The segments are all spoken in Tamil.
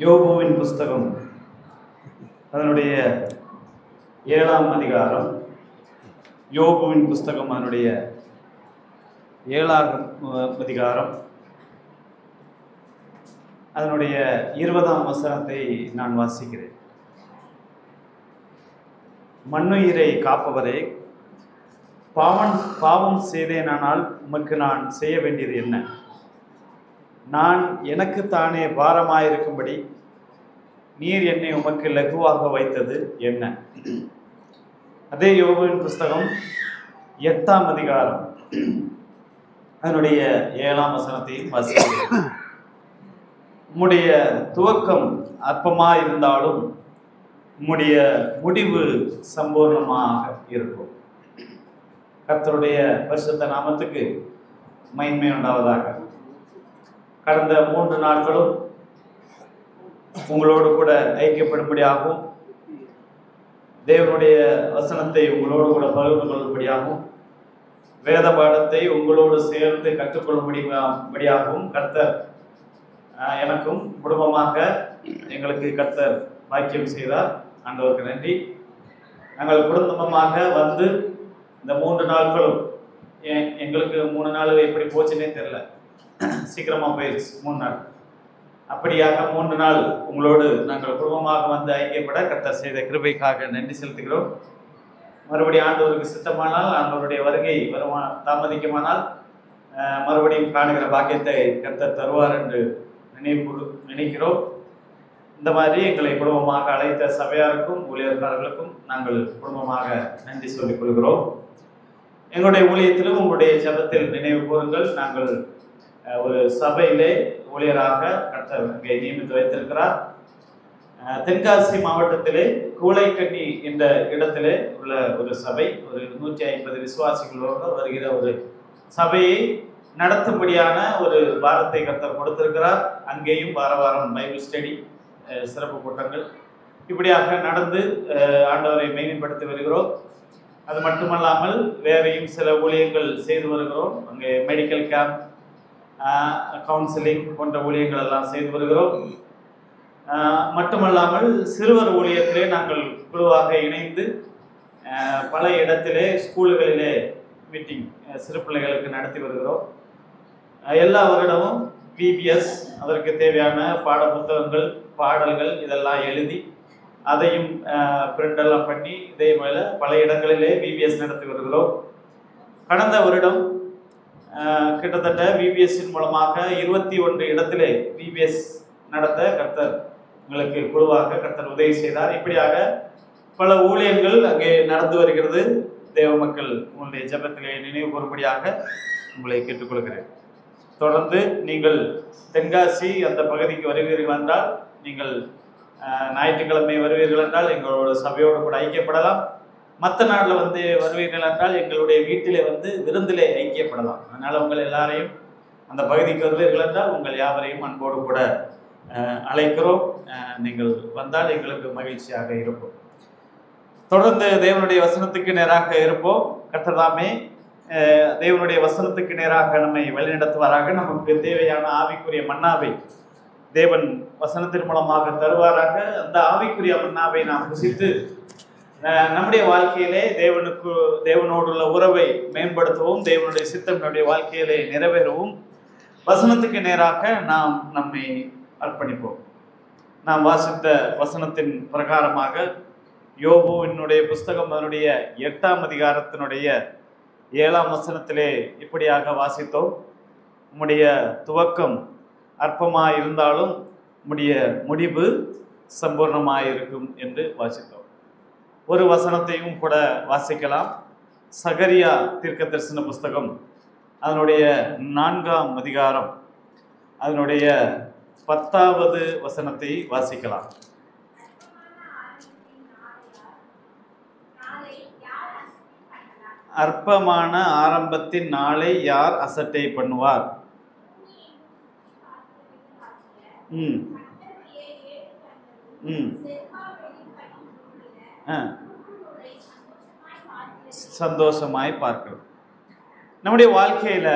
யோபுவின் புஸ்தகம் அதனுடைய 7ஆம் அதிகாரம். யோபுவின் புஸ்தகம் அதனுடைய 7ஆம் அதிகாரம் அதனுடைய 20ஆம் வசனத்தை நான் வாசிக்கிறேன். மண்ணுயிரை காப்பவரே, பாவம் செய்தேனானால் உமக்கு நான் செய்ய வேண்டியது என்ன? நான் எனக்குத்தானே பாரமாயிருக்கும்படி நீர் என்னை உமக்கு லகுவாக வைத்தது என்ன? அதே யோபுவின் புஸ்தகம் 8ஆம் அதிகாரம் அதனுடைய 7ஆம் வசனத்தையும் வாசிக்கிறேன். உம்முடைய துவக்கம் அற்பமாயிருந்தாலும் உம்முடைய முடிவு சம்பூர்ணமாக இருக்கும். கர்த்தருடைய பரிசுத்த நாமத்துக்கு மகிமை உண்டாவதாக. கடந்த 3 நாட்களும் உங்களோடு கூட ஐக்கியப்படும்படியாகவும் தேவனுடைய வசனத்தை உங்களோடு கூட பகிர்ந்து கொள்ளும்படியாகவும் வேத பாடத்தை உங்களோடு சேர்ந்து கற்றுக்கொள்ளும்படியாகவும் கர்த்தர் எனக்கும் குடும்பமாக எங்களுக்கு கர்த்தர் பாக்கியம் செய்தார். ஆண்டவருக்கு நன்றி. நாங்கள் குடும்பமாக வந்து இந்த 3 நாட்களும் எங்களுக்கு 3 நாள் எப்படி போச்சுன்னே தெரியல, சீக்கிரமாக போயிடுச்சு 3 நாள். அப்படியாக 3 நாள் உங்களோடு நாங்கள் குடும்பமாக வந்து ஐக்கியப்பட கர்த்தர் செய்த கிருபைக்காக நன்றி செலுத்துகிறோம். மறுபடியும் ஆண்டவருக்கு சித்தமானால், ஆண்டவருடைய வருகை தாமதிக்குமானால் மறுபடியும் காணுகிற பாக்கியத்தை கர்த்தர் தருவார் என்று நினைக்கிறோம். இந்த மாதிரி எங்களை குடும்பமாக அழைத்த சபையாருக்கும் ஊழியர்களுக்கும் நாங்கள் குடும்பமாக நன்றி சொல்லிக் கொள்கிறோம். எங்களுடைய ஊழியத்திலும் உங்களுடைய ஜெபத்தில் நினைவு கூறுங்கள். நாங்கள் ஒரு சபையிலே ஊழியராக கர்த்தர் அங்கே நியமித்து வைத்திருக்கிறார். தென்காசி மாவட்டத்திலே கூளைக்கண்ணி என்ற இடத்திலே உள்ள ஒரு சபை, ஒரு 150 விசுவாசிகளோடு வருகிற ஒரு சபையை நடத்தும்படியான ஒரு வாரத்தை கர்த்தர் கொடுத்திருக்கிறார். அங்கேயும் வாரம் பைபிள் ஸ்டடி, சிறப்பு கூட்டங்கள் இப்படியாக நடந்து ஆண்டவரை மேம்படுத்தி வருகிறோம். அது மட்டுமல்லாமல் வேறையும் சில ஊழியங்கள் செய்து வருகிறோம். அங்கே மெடிக்கல் கேம்ப், கவுன்சிலிங் போன்ற ஊழியங்கள் எல்லாம் செய்து வருகிறோம். மட்டுமல்லாமல் சிறுவர் ஊழியத்திலே நாங்கள் குழுவாக இணைந்து பல இடத்திலே ஸ்கூல்களிலே மீட்டிங் சிறு பிள்ளைகளுக்கு நடத்தி வருகிறோம். எல்லா வருடமும் VBS அதற்கு தேவையான பாட புத்தகங்கள், பாடல்கள் இதெல்லாம் எழுதி அதையும் பிரிண்டெல்லாம் பண்ணி இதே போல பல இடங்களிலே VBS நடத்தி வருகிறோம். கடந்த வருடம் கிட்டத்தட்ட VBSின் மூலமாக 21 இடத்திலே VBS நடத்த கர்த்தர் உங்களுக்கு குழுவாக கர்த்தர் உதவி செய்தார். இப்படியாக பல ஊழியங்கள் அங்கே நடந்து வருகிறது. தேவ மக்கள் உங்களுடைய ஜெபத்திலே நினைவு கூறும்படியாக உங்களை கேட்டுக்கொள்கிறேன். தொடர்ந்து நீங்கள் தென்காசி அந்த பகுதிக்கு வருவீர்கள் என்றால், நீங்கள் ஞாயிற்றுக்கிழமை வருவீர்கள் என்றால் எங்களோட சபையோடு கூட ஐக்கியப்படலாம். மற்ற நாளில் வந்து வருவீர்கள் என்றால் எங்களுடைய வீட்டிலே வந்து விருந்திலே ஐக்கியப்படலாம். அதனால் உங்கள் எல்லாரையும் அந்த பகுதிக்கு வருவீர்கள் என்றால் உங்கள் யாவரையும் அன்போடு கூட அழைக்கிறோம். நீங்கள் வந்தால் எங்களுக்கு மகிழ்ச்சியாக இருப்போம். தொடர்ந்து தேவனுடைய வசனத்துக்கு நேராக இருப்போம். கர்த்தர்தாமே தேவனுடைய வசனத்துக்கு நேராக நம்மை வழிநடத்துவாராக. நமக்கு தேவையான ஆவிக்குரிய மன்னாவை தேவன் வசனத்தின் மூலமாக தருவாராக. அந்த ஆவிக்குரிய மன்னாவை நாம் புசித்து நம்முடைய வாழ்க்கையிலே தேவனோடுள்ள உறவை மேம்படுத்தவும், தேவனுடைய சித்தம் நம்முடைய வாழ்க்கையிலே நிறைவேறவும் வசனத்துக்கு நேராக நாம் நம்மை அர்ப்பணிப்போம். நாம் வாசித்த வசனத்தின் பிரகாரமாக யோபுவினுடைய புஸ்தகம் அதனுடைய 8ஆம் அதிகாரத்தினுடைய 7ஆம் வசனத்திலே இப்படியாக வாசித்தோம். உம்முடைய துவக்கம் அற்பமாயிருந்தாலும் உம்முடைய முடிவு சம்பூர்ணமாயிருக்கும் என்று வாசித்தோம். ஒரு வசனத்தையும் கூட வாசிக்கலாம். சகரியா தீர்க்கதரிசன புஸ்தகம் அதனுடைய 4ஆம் அதிகாரம் அதனுடைய 10வது வசனத்தை வாசிக்கலாம். அற்பமான ஆரம்பத்தின் நாளை யார் அசட்டை பண்ணுவார்? சந்தோஷமாய் பார்க்கிறோம். நம்முடைய வாழ்க்கையில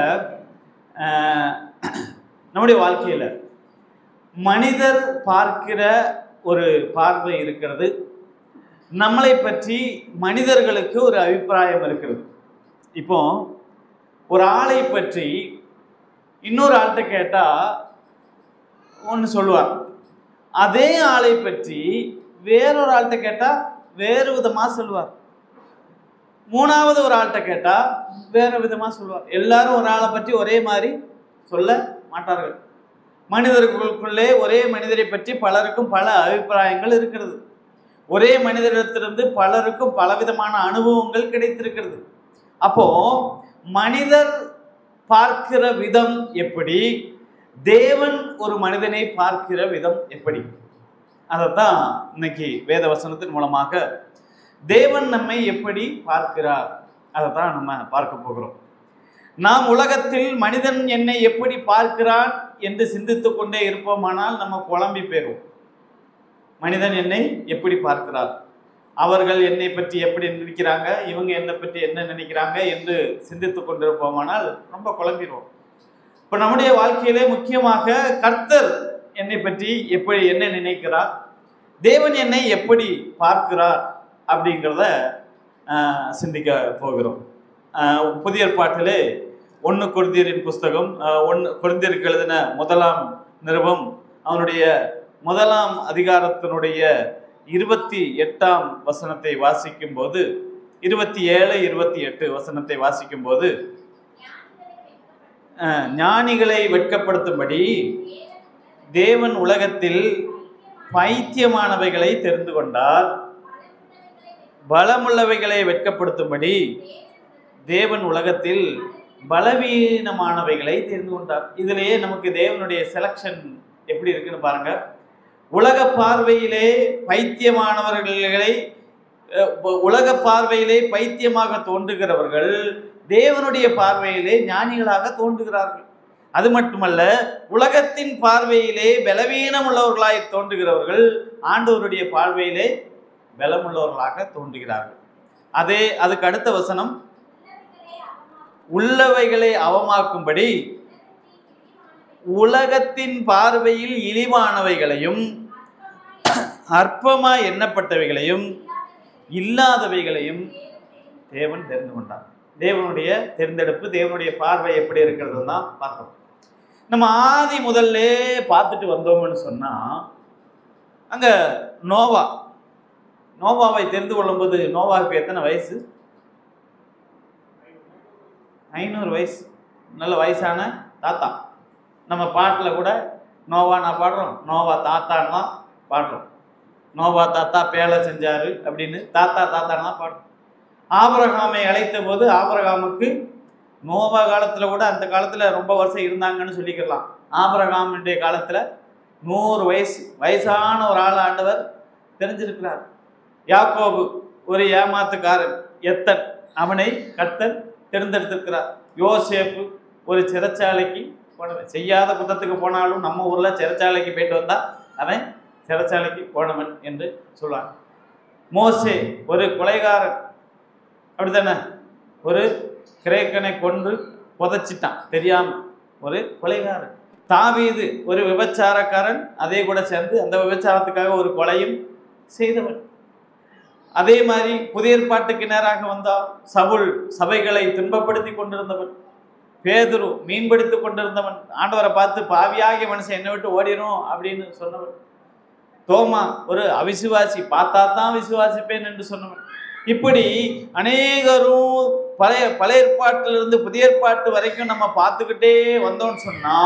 மனிதர் பார்க்கிற ஒரு பார்வை இருக்கிறது, நம்மளை பற்றி மனிதர்களுக்கு ஒரு அபிப்பிராயம் இருக்கிறது. இப்போ ஒரு ஆளை பற்றி இன்னொரு ஆள்கிட்ட கேட்டா ஒன்று சொல்லுவார், அதே ஆளை பற்றி வேறொரு ஆள்கிட்ட கேட்டா வேறு விதமா சொல்லுவார், மூணாவது ஒரு ஆள்கிட்ட கேட்டா வேற விதமா சொல்லுவார். எல்லாரும் ஒரு ஆளை பற்றி ஒரே மாதிரி சொல்ல மாட்டார்கள். மனிதர்களுக்குள்ளே ஒரே மனிதரை பற்றி பலருக்கும் பல அபிப்பிராயங்கள் இருக்கிறது. ஒரே மனிதரிடத்திலிருந்து பலருக்கும் பலவிதமான அனுபவங்கள் கிடைத்திருக்கிறது. அப்போ மனிதர் பார்க்கிற விதம் எப்படி, தேவன் ஒரு மனிதனை பார்க்கிற விதம் எப்படி, அதைத்தான் இன்னைக்கு வேத வசனத்தின் மூலமாக தேவன் நம்மை எப்படி பார்க்கிறார் அதைத்தான் நம்ம பார்க்க போகிறோம். நாம் உலகத்தில் மனிதன் என்னை எப்படி பார்க்கிறான் என்று சிந்தித்து கொண்டே இருப்போமானால் நம்ம குழம்பி போயிடுவோம். மனிதன் என்னை எப்படி பார்க்கிறார், அவர்கள் என்னை பற்றி எப்படி நினைக்கிறாங்க, இவங்க என்னை பற்றி என்ன நினைக்கிறாங்க என்று சிந்தித்து கொண்டிருப்போமானால் ரொம்ப குழம்பிடுவோம். இப்போ நம்முடைய வாழ்க்கையிலே முக்கியமாக கர்த்தர் என்னை பற்றி எப்படி என்ன நினைக்கிறார், தேவன் என்னை எப்படி பார்க்கிறார் அப்படிங்கிறத சிந்திக்க போகிறோம். புதிய ஏற்பாட்டிலே 1 கொரிந்தியரின் புஸ்தகம் 1 கொரிந்தியருக்கு எழுதின 1ஆம் நிருபம் அவனுடைய 1ஆம் அதிகாரத்தினுடைய 28ஆம் வசனத்தை வாசிக்கும் போது 27, 28 வசனத்தை வாசிக்கும் போது, ஞானிகளை வெட்கப்படுத்தும்படி தேவன் உலகத்தில் பைத்தியமானவைகளை தெரிந்து கொண்டார், பலமுள்ளவைகளை வெட்கப்படுத்தும்படி தேவன் உலகத்தில் பலவீனமானவைகளை தெரிந்து கொண்டார். இதிலேயே நமக்கு தேவனுடைய செலக்ஷன் எப்படி இருக்குன்னு பாருங்க. உலக பார்வையிலே பைத்தியமானவர்களை, உலக பார்வையிலே பைத்தியமாக தோன்றுகிறவர்கள் தேவனுடைய பார்வையிலே ஞானிகளாக தோன்றுகிறார்கள். அது மட்டுமல்ல, உலகத்தின் பார்வையிலே பலவீனம் உள்ளவர்களாய் தோன்றுகிறவர்கள் ஆண்டவருடைய பார்வையிலே பலமுள்ளவர்களாக தோன்றுகிறார்கள். அதுக்கு அடுத்த வசனம், உள்ளவைகளை அவமாக்கும்படி உலகத்தின் பார்வையில் இழிவானவைகளையும் அற்பமாய் எண்ணப்பட்டவைகளையும் இல்லாதவைகளையும் தேவன் தெரிந்து கொண்டார். தேவனுடைய தேர்ந்தெடுப்பு, தேவனுடைய பார்வை எப்படி இருக்கிறது தான் பார்க்கணும். நம்ம ஆதி முதல்ல பார்த்துட்டு வந்தோம்னு சொன்னா, அங்க நோவாவை தெரிந்து கொள்ளும்போது நோவாவுக்கு எத்தனை வயசு? 500 வயசு. நல்ல வயசான தாத்தா. நம்ம பாட்டில் கூட நோவா நான் பாடுறோம், நோவா தாத்தான்லாம் பாடுறோம். நோவா தாத்தா பேலை செஞ்சாரு அப்படின்னு தாத்தான்லாம் பாடுறோம். ஆபிரகாமை அழைத்த போது ஆபிரகாமுக்கு நோவா காலத்தில் கூட, அந்த காலத்தில் ரொம்ப வருஷம் இருந்தாங்கன்னு சொல்லிக்கலாம். ஆபிரகாமுடைய காலத்தில் 100 வயசு வயசான ஒரு ஆள் ஆண்டவர் தெரிஞ்சிருக்கிறார். யாக்கோபு ஒரு ஏமாத்துக்காரன், எத்தன், அவனை கர்த்தர் தேர்ந்தெடுத்திருக்கிறார். யோசேப்பு ஒரு சிறைச்சாலைக்கு போனவன், செய்யாத குற்றத்துக்கு போனாலும் நம்ம ஊரில் சிறைச்சாலைக்கு போயிட்டு வந்தா அவன் சிறைச்சாலைக்கு போனவன் என்று சொல்லுவாங்க. மோசே ஒரு கொலைகாரன், அப்படித்தானே, ஒரு கிரேக்கனை கொன்று புதைச்சிட்டான் தெரியாம, ஒரு கொலைகாரன். தாவீது ஒரு விபச்சாரக்காரன், அதே கூட சேர்ந்து அந்த விபச்சாரத்துக்காக ஒரு கொலையும் செய்தவன். அதே மாதிரி புதிய ஏற்பாட்டுக்கு நேராக வந்தால் சவுல் சபைகளை துன்பப்படுத்தி கொண்டிருந்தவன். பேதுரு மீன்பிடித்து கொண்டிருந்தவன், ஆண்டவரை பார்த்து பாவியாகிய மனுஷன் என்னை விட்டு ஓடிடும் அப்படின்னு சொன்னவன். தோமா ஒரு அவிசுவாசி, பார்த்தா தான் விசுவாசிப்பேன் என்று சொன்னவன். இப்படி அநேகரும் பழைய ஏற்பாட்டிலிருந்து புதிய ஏற்பாட்டு வரைக்கும் நம்ம பார்த்துக்கிட்டே வந்தோம்னு சொன்னா,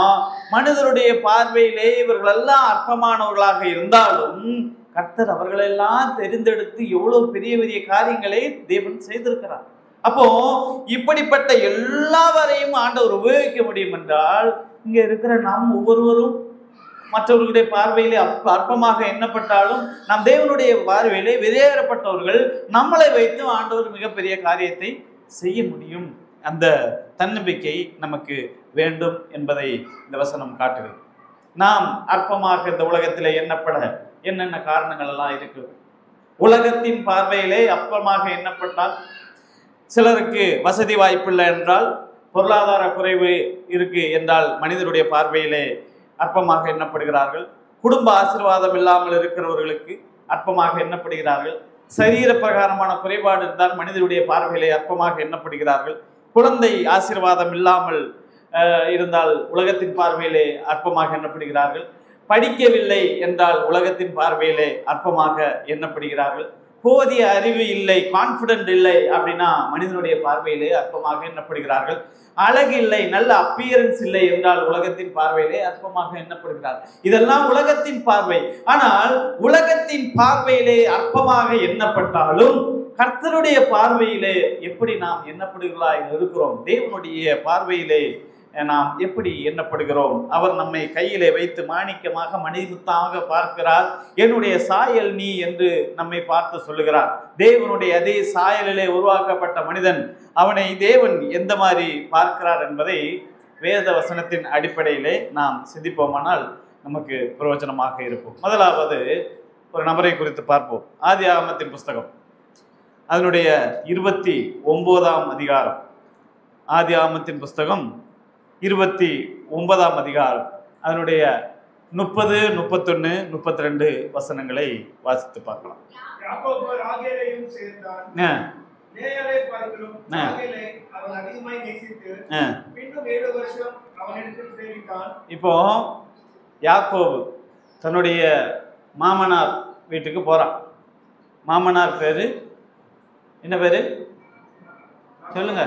மனிதருடைய பார்வையிலே இவர்களெல்லாம் அற்பமானவர்களாக இருந்தாலும் கர்த்தர் அவர்களெல்லாம் தெரிந்தெடுத்து எவ்வளவு பெரிய பெரிய காரியங்களை தேவன் செய்திருக்கிறார். அப்போ இப்படிப்பட்ட எல்லாவரையும் ஆண்டவர் உபயோகிக்க முடியும் என்றால், இங்க இருக்கிற நாம் ஒவ்வொருவரும் மற்றவர்களுடைய பார்வையிலே அற்பமாக எண்ணப்பட்டாலும் நாம் தேவனுடைய பார்வையிலே வெளியேறப்பட்டவர்கள், நம்மளை வைத்து ஆண்டவர் மிகப்பெரிய காரியத்தை செய்ய முடியும். அந்த தன்னம்பிக்கை நமக்கு வேண்டும் என்பதை இந்த வசனம் காட்டுகிறது. நாம் அற்பமாக இந்த உலகத்திலே எண்ணப்பட என்னென்ன காரணங்கள் எல்லாம் இருக்கு. உலகத்தின் பார்வையிலே அற்பமாக எண்ணப்பட்டால், சிலருக்கு வசதி வாய்ப்பில்லை என்றால், பொருளாதார குறைவு இருக்கு என்றால் மனிதனுடைய பார்வையிலே அற்பமாக எண்ணப்படுகிறார்கள். குடும்ப ஆசீர்வாதம் இல்லாமல் இருக்கிறவர்களுக்கு அற்பமாக எண்ணப்படுகிறார்கள். சரீர பிரகாரமான குறைபாடு இருந்தால் மனிதனுடைய பார்வையிலே அற்பமாக எண்ணப்படுகிறார்கள். குழந்தை ஆசீர்வாதம் இல்லாமல் இருந்தால் உலகத்தின் பார்வையிலே அற்பமாக எண்ணப்படுகிறார்கள். படிக்கவில்லை என்றால் உலகத்தின் பார்வையிலே அற்பமாக எண்ணப்படுகிறார்கள். போதிய அறிவு இல்லை, கான்ஃபிடென்ட் இல்லை அப்படின்னா மனிதனுடைய பார்வையிலே அற்பமாக எண்ணப்படுகிறார்கள். அழகு இல்லை, நல்ல அப்பியரன்ஸ் இல்லை என்றால் உலகத்தின் பார்வையிலே அற்பமாக எண்ணப்படுகிறார். இதெல்லாம் உலகத்தின் பார்வை. ஆனால் உலகத்தின் பார்வையிலே அற்பமாக எண்ணப்பட்டாலும் கர்த்தருடைய பார்வையிலே எப்படி நாம் எண்ணப்படுகிறா இருக்கிறோம்? தேவனுடைய பார்வையிலே நாம் எப்படி எண்ணப்படுகிறோம்? அவர் நம்மை கையிலே வைத்து மாணிக்கமாக மணிமுத்தாக பார்க்கிறார். என்னுடைய சாயல் நீ என்று நம்மை பார்த்து சொல்லுகிறார். தேவனுடைய அதே சாயலிலே உருவாக்கப்பட்ட மனிதன், அவனை தேவன் எந்த மாதிரி பார்க்கிறார் என்பதை வேத வசனத்தின் அடிப்படையிலே நாம் சிந்திப்போமானால் நமக்கு பிரயோஜனமாக இருக்கும். முதலாவது ஒரு நபரை குறித்து பார்ப்போம். ஆதியாகமத்தின் புஸ்தகம் அதனுடைய 29ஆம் அதிகாரம். ஆதியாகமத்தின் புஸ்தகம் 29ஆம் அதிகாரம் அதனுடைய 30, 31, 32 வசனங்களை வாசித்து பார்க்கலாம். இப்போ யாக்கோபு தன்னுடைய மாமனார் வீட்டுக்கு போறான். மாமனார் பேரு என்ன பேரு சொல்லுங்க?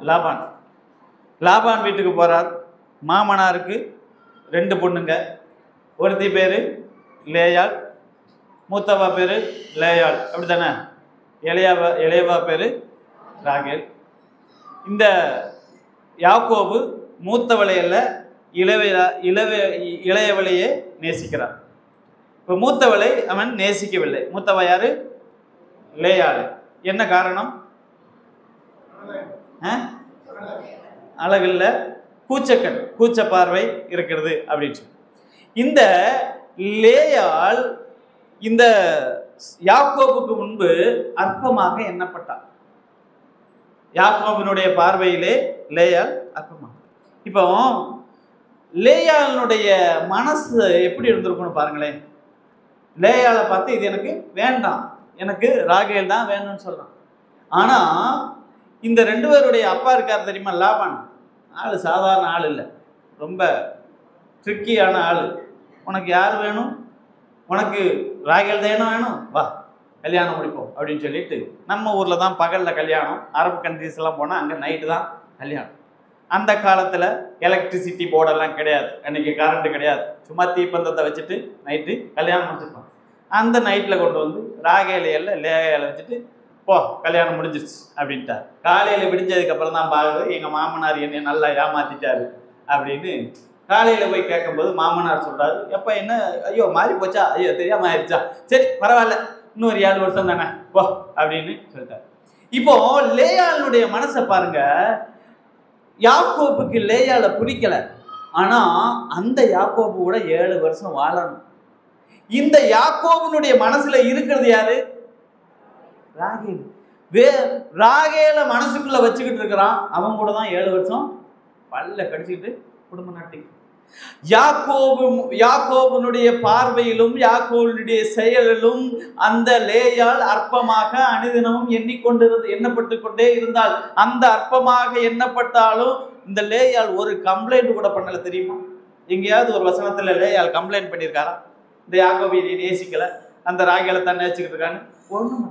லாபான். லாபான் வீட்டுக்கு போறார். மாமனாருக்கு 2 பொண்ணுங்க. ஒருத்தி பேரு லேயாள், மூத்தவா பேரு லேயாள், அப்படித்தானே? இளையவா பேரு ராகேல். இந்த யாக்கோபு மூத்தவளையல்ல இளையவளையே நேசிக்கிறார். இப்போ மூத்தவளை அவன் நேசிக்கவில்லை. மூத்தவ யாரு? லேயாள். என்ன காரணம்? அழகில்ல, கூச்சக்கண், கூச்ச பார்வை இருக்கிறது அப்படின்னு சொல்லி இந்த லேயாள் இந்த யாக்கோபுக்கு முன்பு அற்பமாக எண்ணப்பட்டார். யாக்கோபினுடைய பார்வையிலே லேயாள் அற்பமாக. இப்போ லேயாளுடைய மனசு எப்படி இருந்திருக்குன்னு பாருங்களேன். லேயாளை பார்த்து இது எனக்கு வேண்டாம், எனக்கு ராகேல் தான் வேணும்னு சொல்றான். ஆனா இந்த 2 பேருடைய அப்பா இருக்கார் தெரியுமா? லாபான். ஆள் சாதாரண ஆள் இல்லை, ரொம்ப ட்ரிக்கியான ஆள். உனக்கு யார் வேணும்? உனக்கு ராகேல் தானே வேணும், வா கல்யாணம் முடிப்போம் அப்படின்னு சொல்லிட்டு, நம்ம ஊரில் தான் பகலில் கல்யாணம், அரபு கண்ட்ரீஸ் எல்லாம் போனால் அங்கே நைட்டு தான் கல்யாணம். அந்த காலத்தில் எலக்ட்ரிசிட்டி போர்டெல்லாம் கிடையாது, அன்றைக்கி கரண்ட்டு கிடையாது. சும்மா தீப்பந்தத்தை வச்சுட்டு நைட்டு கல்யாணம் முடிச்சிருப்பான். அந்த நைட்டில் கொண்டு வந்து ராகேலையில் லேயாலை வச்சுட்டு போ கல்யாணம் முடிஞ்சிருச்சு அப்படின்ட்டார். காலையில் விடிஞ்சதுக்கப்புறம் தான் பார்க்குறது எங்கள் மாமனார் என்னை நல்லா ஏமாத்திட்டாரு அப்படின்னு. காலையில் போய் கேட்கும்போது மாமனார் சொல்கிறாரு, எப்போ என்ன ஐயோ மாறி போச்சா, ஐயோ தெரியாம ஆயிடுச்சா, சரி பரவாயில்ல இன்னொரு 7 வருஷம் தானே போ அப்படின்னு சொல்லிட்டார். இப்போ லேயாளுடைய மனசை பாருங்க. யாக்கோபுக்கு லேயாளை பிடிக்கல, ஆனால் அந்த யாக்கோபு கூட 7 வருஷம் வாழணும். இந்த யாக்கோபுனுடைய மனசுல இருக்கிறது யாரு? ராகேல். ராகேல மனசுக்குள்ள வச்சுக்கிட்டு இருக்கிறான். அவன் கூட தான் 7 வருஷம் பல்ல கடிச்சுக்கிட்டு குடும்பம் நடத்தி. யாக்கோபுனுடைய பார்வையிலும் யாக்கோபுனுடைய செயலிலும் அந்த லேயாள் அற்பமாக அனுதினமும் எண்ணப்பட்டு கொண்டே இருந்தால், அந்த அற்பமாக எண்ணப்பட்டாலும் இந்த லேயாள் ஒரு கம்ப்ளைண்ட் கூட பண்ணல தெரியுமா? எங்கேயாவது ஒரு வசனத்துல லேயாள் கம்ப்ளைண்ட் பண்ணியிருக்காரா? இந்த யாக்கோபை நேசிக்கல, அந்த ராகேலை தான் நேசிக்கிட்டு இருக்கான்னு ஒண்ணும்.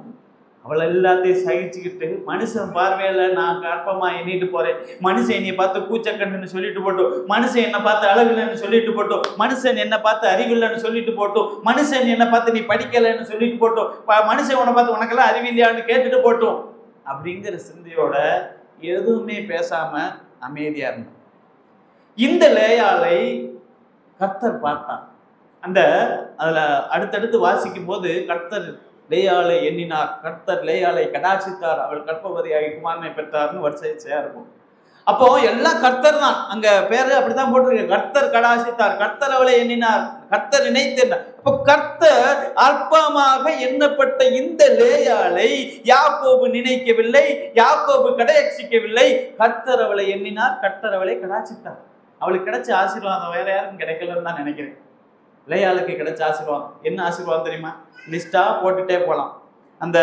அவளை எல்லாத்தையும் சகிச்சுக்கிட்டு மனுஷன் பார்வையில நான் கற்பமா எண்ணிட்டு போறேன், மனுஷன் என்னை பார்த்து கூச்சக்கண்ணுன்னு சொல்லிட்டு போட்டோம், மனுஷன் என்னை பார்த்து அழகுலன்னு சொல்லிட்டு போட்டோம், மனுஷன் என்னை பார்த்து அறிவில்லைன்னு சொல்லிட்டு போட்டோம், மனுஷன் என்னை பார்த்து நீ படிக்கலைன்னு சொல்லிட்டு போட்டோம், மனுஷன் உன்னை பார்த்து உனக்கெல்லாம் அறிவில்லையான்னு கேட்டுட்டு போட்டோம் அப்படிங்கிற சிந்தையோட எதுவுமே பேசாம அமைதியா இருந்தான். இந்த லேயாளை கர்த்தர் பார்த்தான். அதுல அடுத்தடுத்து வாசிக்கும் போது கர்த்தர் லேயாளை எண்ணினார், கர்த்தர் லேயாளை கடாட்சித்தார், அவள் கற்பவதியாகி குமாரனை பெற்றார்னு வரிசையா இருக்கும். அப்போ எல்லாம் கர்த்தர் தான், அங்க பேரு அப்படித்தான் போட்டிருக்கு. கர்த்தர் கடாட்சித்தார், கர்த்தர் அவளை எண்ணினார், கர்த்தர் நினைத்தார். அப்போ கர்த்தர் அற்பமாக எண்ணப்பட்ட இந்த லேயாளை யாக்கோபு நினைக்கவில்லை, யாக்கோபு கடாட்சிக்கவில்லை. கர்த்தர் அவளை எண்ணினார், கர்த்தர் அவளை கடாட்சித்தார். அவளுக்கு கிடைச்ச ஆசீர்வாதம் வேற யாருக்கும் கிடைக்கலன்னு தான் நினைக்கிறேன். லேயாளுக்கு கிடைச்ச ஆசீர்வாதம் என்ன ஆசீர்வாதம் தெரியுமா? லிஸ்டா போட்டுட்டே போகலாம். அந்த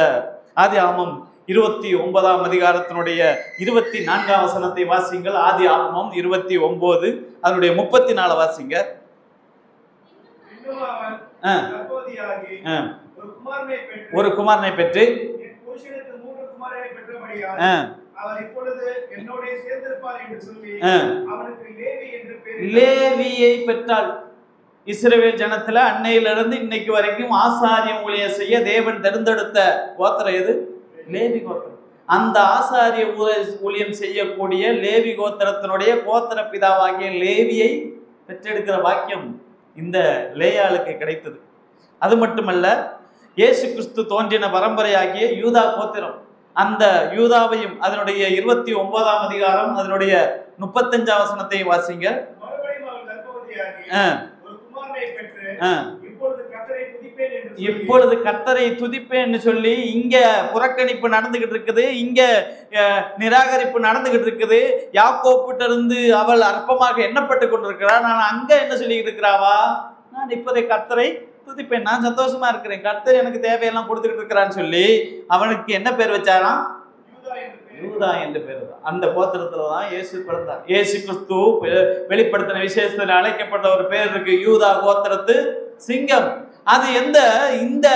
ஆதியாகமம் 29ஆம் அதிகாரத்தினுடைய 24ஆம் வசனத்தை வாசிங்கள். ஆதியாகமம் 29 அதனுடைய 34 வாசிங்க. ஒரு குமாரனை பெற்று லேவியை பெற்றாள். இஸ்ரவேல் ஜனத்துல அன்னையிலிருந்து இன்னைக்கு வரைக்கும் ஆசாரியம் ஊழியம் செய்ய தேவன் தேர்ந்தெடுத்த கோத்திரம் எது? லேவி கோத்திரம். அந்த ஆசாரிய ஊழியம் செய்யக்கூடிய லேவி கோத்திரத்தினுடைய கோத்திர பிதாவாகிய லேவியை பெற்றெடுக்கிற வாக்கியம் இந்த லேயாளுக்கு கிடைத்தது. அது மட்டுமல்ல, இயேசு கிறிஸ்து தோன்றின பரம்பரையாகிய யூதா கோத்திரம், அந்த யூதாவையும் அதனுடைய 29ஆம் அதிகாரம் அதனுடைய 35ஆம் வசனத்தையும் வாசிங்க. இப்பொழுது கர்த்தரை துதிப்பேன்னு சொல்லி இங்க புறக்கணிப்பு நடந்துகிட்டு இருக்குது, இங்க நிராகரிப்பு நடந்துகிட்டு இருக்குது. யாக்கோப்பிட்ட இருந்து அவள் அற்பமாக எண்ணப்பட்டு கொண்டிருக்கிறாள். நான் அங்க என்ன சொல்லிக்கிட்டு இருக்கிறாவா? நான் இப்போதை கர்த்தரை துதிப்பேன், நான் சந்தோஷமா இருக்கிறேன், கர்த்தர் எனக்கு தேவையெல்லாம் கொடுத்துக்கிட்டு இருக்கிறான்னு சொல்லி அவனுக்கு என்ன பேர் வச்சாராம்? யூதா என்று பேர். அந்த கோத்திரத்துல தான் இயேசு பிறந்தார். இயேசு கிறிஸ்து வெளிப்படுத்தின விசேஷத்துல அழைக்கப்பட்ட ஒரு பேர் இருக்கு, யூதா கோத்திரத்து சிங்கம். அது இந்த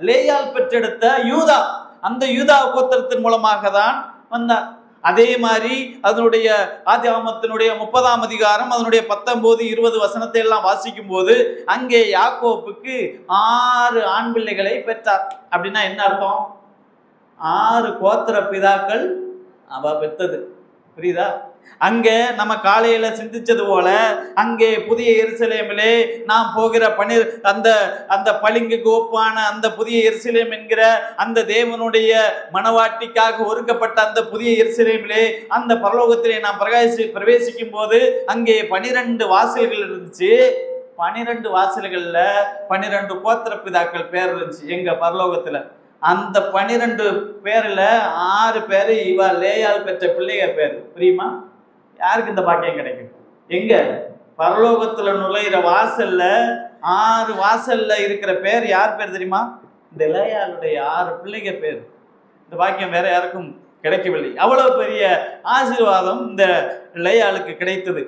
லேயால் பெற்றெடுத்த யூதா, அந்த யூதா கோத்திரத்தின் மூலமாக தான் வந்தார். அதே மாதிரி அதனுடைய ஆதியாகமத்தினுடைய 30ஆம் அதிகாரம் அதனுடைய 19, 20 வசனத்தை எல்லாம் வாசிக்கும் போது அங்கே யாக்கோப்புக்கு 6 ஆண் பிள்ளைகளை பெற்றார். அப்படின்னா என்ன அர்த்தம்? 6 கோத்திர பிதாக்கள் அவ பெற்றது. புரியுதா? அங்கே நம்ம காலையில சிந்திச்சது போல அங்கே புதிய எருசலேமிலே நாம் போகிற அந்த பளிங்குக்கு ஒப்பான அந்த புதிய எருசலேம் என்கிற அந்த தேவனுடைய மனவாட்டிக்காக ஒதுக்கப்பட்ட அந்த புதிய எருசலேமிலே அந்த பரலோகத்திலே நாம் பிரவேசிக்கும் போது அங்கே 12 வாசல்கள் இருந்துச்சு. 12 வாசல்கள்ல 12 கோத்திர பிதாக்கள் பேர் இருந்துச்சு எங்க பரலோகத்துல. அந்த 12 பேர்ல 6 பேரு இவ லேயால் பெற்ற பிள்ளைங்க பேரு. புரியுமா? யாருக்கு இந்த பாக்கியம் கிடைக்கும்? எங்க பரலோகத்துல நுழையிற வாசல்ல 6 வாசல்ல இருக்கிற பேர் யார் பேர் தெரியுமா? இந்த லேயாளுடைய 6 பிள்ளைங்க பேர். இந்த பாக்கியம் வேற யாருக்கும் கிடைக்கவில்லை. அவ்வளவு பெரிய ஆசீர்வாதம் இந்த லேயாளுக்கு கிடைத்தது.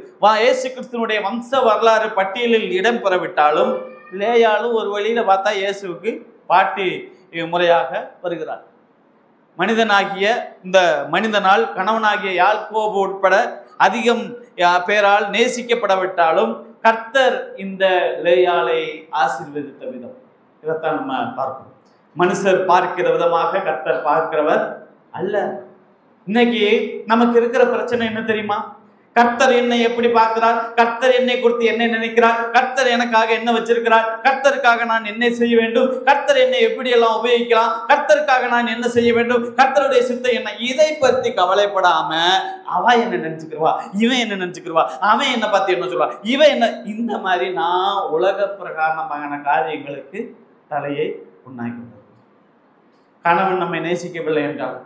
இயேசு கிறிஸ்துவனுடைய வம்ச வரலாறு பட்டியலில் இடம் பெறவிட்டாலும் லேயாளும் ஒரு வழியில பார்த்தா இயேசுவுக்கு பாட்டி முறையாக வருகிறார். மனிதனாகிய இந்த மனிதனால் கணவனாகிய யாக்கோபு உட்பட அதிகம் பேரால் நேசிக்கப்படவிட்டாலும் கர்த்தர் இந்த லேயாளை ஆசீர்வதித்த விதம் இதைத்தான் நம்ம பார்க்கணும். மனுஷர் பார்க்கிற விதமாக கர்த்தர் பார்க்கிறவர் அல்ல. இன்னைக்கு நமக்கு இருக்கிற பிரச்சனை என்ன தெரியுமா? கர்த்தர் என்னை எப்படி பார்க்கிறார், கர்த்தர் என்னை குறித்து என்ன நினைக்கிறார், கர்த்தர் எனக்காக என்ன வச்சிருக்கிறார், கர்த்தருக்காக நான் என்ன செய்ய வேண்டும், கர்த்தர் என்னை எப்படி எல்லாம் உபயோகிக்கலாம், கர்த்தருக்காக நான் என்ன செய்ய வேண்டும், கர்த்தருடைய சித்தம் என்ன, இதை பற்றி கவலைப்படாம அவ என்ன நினைச்சுக்கிறவா, இவன் என்ன நினைச்சுக்கிறவா, அவன் என்ன பார்த்து என்ன சொல்லுவா, இவன் என்ன, இந்த மாதிரி நான் உலக பிரகாரமான காரியங்களுக்கு தலையை உண்ணாக்கி. கணவன் நம்மை நேசிக்கவில்லை என்றால்,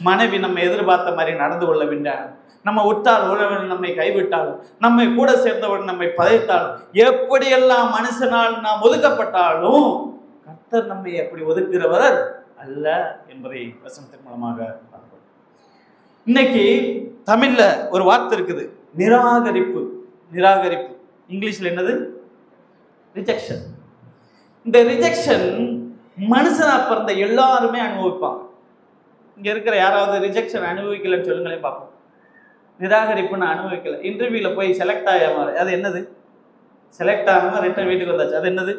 மனைவி நம்ம எதிர்பார்த்த மாதிரி நடந்து கொள்ள வேண்டாம், நம்ம உற்றார் உறவினர் நம்மை கைவிட்டாலும், நம்மை கூட சேர்ந்தவர்கள் நம்மை பதைத்தாலும், எப்படியெல்லாம் மனுஷனால் நாம் ஒதுக்கப்பட்டாலும் கர்த்தர் நம்மை எப்படி ஒதுக்குகிறவர் அல்ல என்பதை வசனத்தின் மூலமாக பார்க்கிறோம். இன்னைக்கு தமிழ்ல ஒரு வார்த்தை இருக்குது, நிராகரிப்பு. நிராகரிப்பு இங்கிலீஷ்ல என்னது? ரிஜெக்ஷன். இந்த ரிஜெக்ஷன் மனுஷனா பிறந்த எல்லாருமே அனுபவிப்பாங்க. இங்க இருக்கிற யாராவது ரிஜெக்ஷன் அனுபவிக்கலன்னு சொல்லுங்களேன் பார்ப்போம். நிராகரிப்புன்னு அனுபவிக்கல, இன்டர்வியூல போய் செலக்ட் ஆகாம, அது என்னது? செலக்ட் ஆகாம ரிட்டர்ன் வீட்டுக்கு வந்தாச்சு, அது என்னது?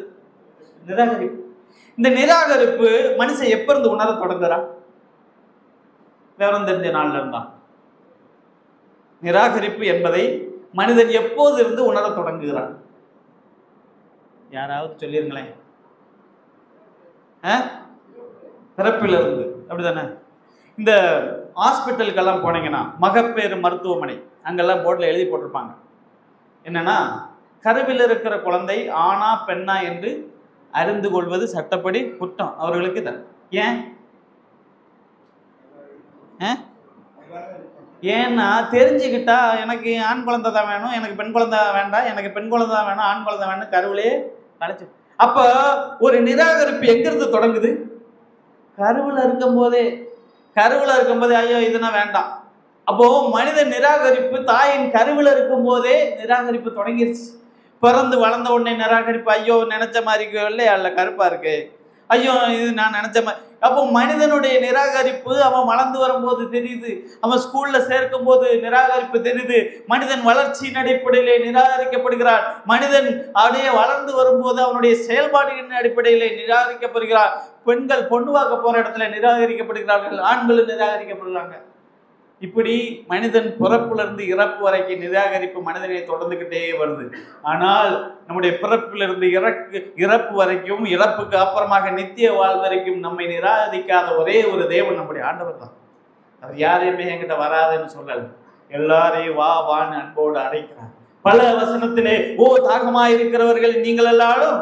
நிராகரிப்பு. இந்த நிராகரிப்பு மனுஷன் எப்ப இருந்து உணர தொடங்குறான்? விவரம் தெரிஞ்ச நாள்ல இருந்தான். நிராகரிப்பு என்பதை மனிதன் எப்போது இருந்து உணர தொடங்குகிறான்? யாராவது சொல்லிருங்களேன். பிறப்பிலிருந்து, அப்படிதானே? இந்த ஹாஸ்பிட்டலுக்கெல்லாம் போனீங்கன்னா, மகப்பேறு மருத்துவமனை அங்கெல்லாம் போர்டில் எழுதி போட்டிருப்பாங்க என்னன்னா, கருவில் இருக்கிற குழந்தை ஆணா பெண்ணா என்று அறிந்து கொள்வது சட்டப்படி குற்றம் அவர்களுக்கு தான். ஏன்? ஏன்னா தெரிஞ்சுக்கிட்டா எனக்கு ஆண் குழந்தை தான் வேணும், எனக்கு பெண் குழந்தை வேண்டாம், எனக்கு பெண் குழந்தை தான் வேணும், ஆண் குழந்தை வேணும், கருவிலே கலைச்சு. அப்போ ஒரு நிராகரிப்பு எங்கிருந்து தொடங்குது? கருவில் இருக்கும்போதே. கருவில் இருக்கும்போதே ஐயோ இதுனா வேண்டாம். அப்போ மனித நிராகரிப்பு தாயின் கருவில் இருக்கும் போதே நிராகரிப்பு தொடங்கிருச்சு. பிறந்து வளர்ந்த உடனே நிராகரிப்பு. ஐயோ நினைச்ச மாதிரி வெள்ளையா இல்லை கருப்பா இருக்கு, ஐயோ இது நான் நினைச்ச மாதிரி. அப்போ மனிதனுடைய நிராகரிப்பு அவன் வளர்ந்து வரும்போது தெரியுது, அவன் ஸ்கூல்ல சேர்க்கும் போது நிராகரிப்பு தெரியுது. மனிதன் வளர்ச்சியின் அடிப்படையிலே நிராகரிக்கப்படுகிறான். மனிதன் அப்படியே வளர்ந்து வரும்போது அவனுடைய செயல்பாடுகளின் அடிப்படையிலே நிராகரிக்கப்படுகிறான். பெண்கள் பொண்ணு பார்க்க போற இடத்துல நிராகரிக்கப்படுகிறார்கள், ஆண்களும் நிராகரிக்கப்படுறாங்க. இப்படி மனிதன் பிறப்பிலிருந்து இறப்பு வரைக்கும் நிராகரிப்பு மனிதனை தொடர்ந்துகிட்டே வருது. ஆனால் நம்முடைய பிறப்பிலிருந்து இறப்பு வரைக்கும், இறப்புக்கு அப்புறமாக நித்திய வாழ் வரைக்கும் நம்மை நிராகரிக்காத ஒரே ஒரு தேவன் நம்முடைய ஆண்டவர் தான். அவர் யாரையுமே என்கிட்ட வராதுன்னு சொல்லல, எல்லாரையும் வா வான்னு அன்போடு அழைக்கிறார். பல வசனத்திலே ஓ தாகமாய் இருக்கிறவர்கள் நீங்கள் எல்லாரும்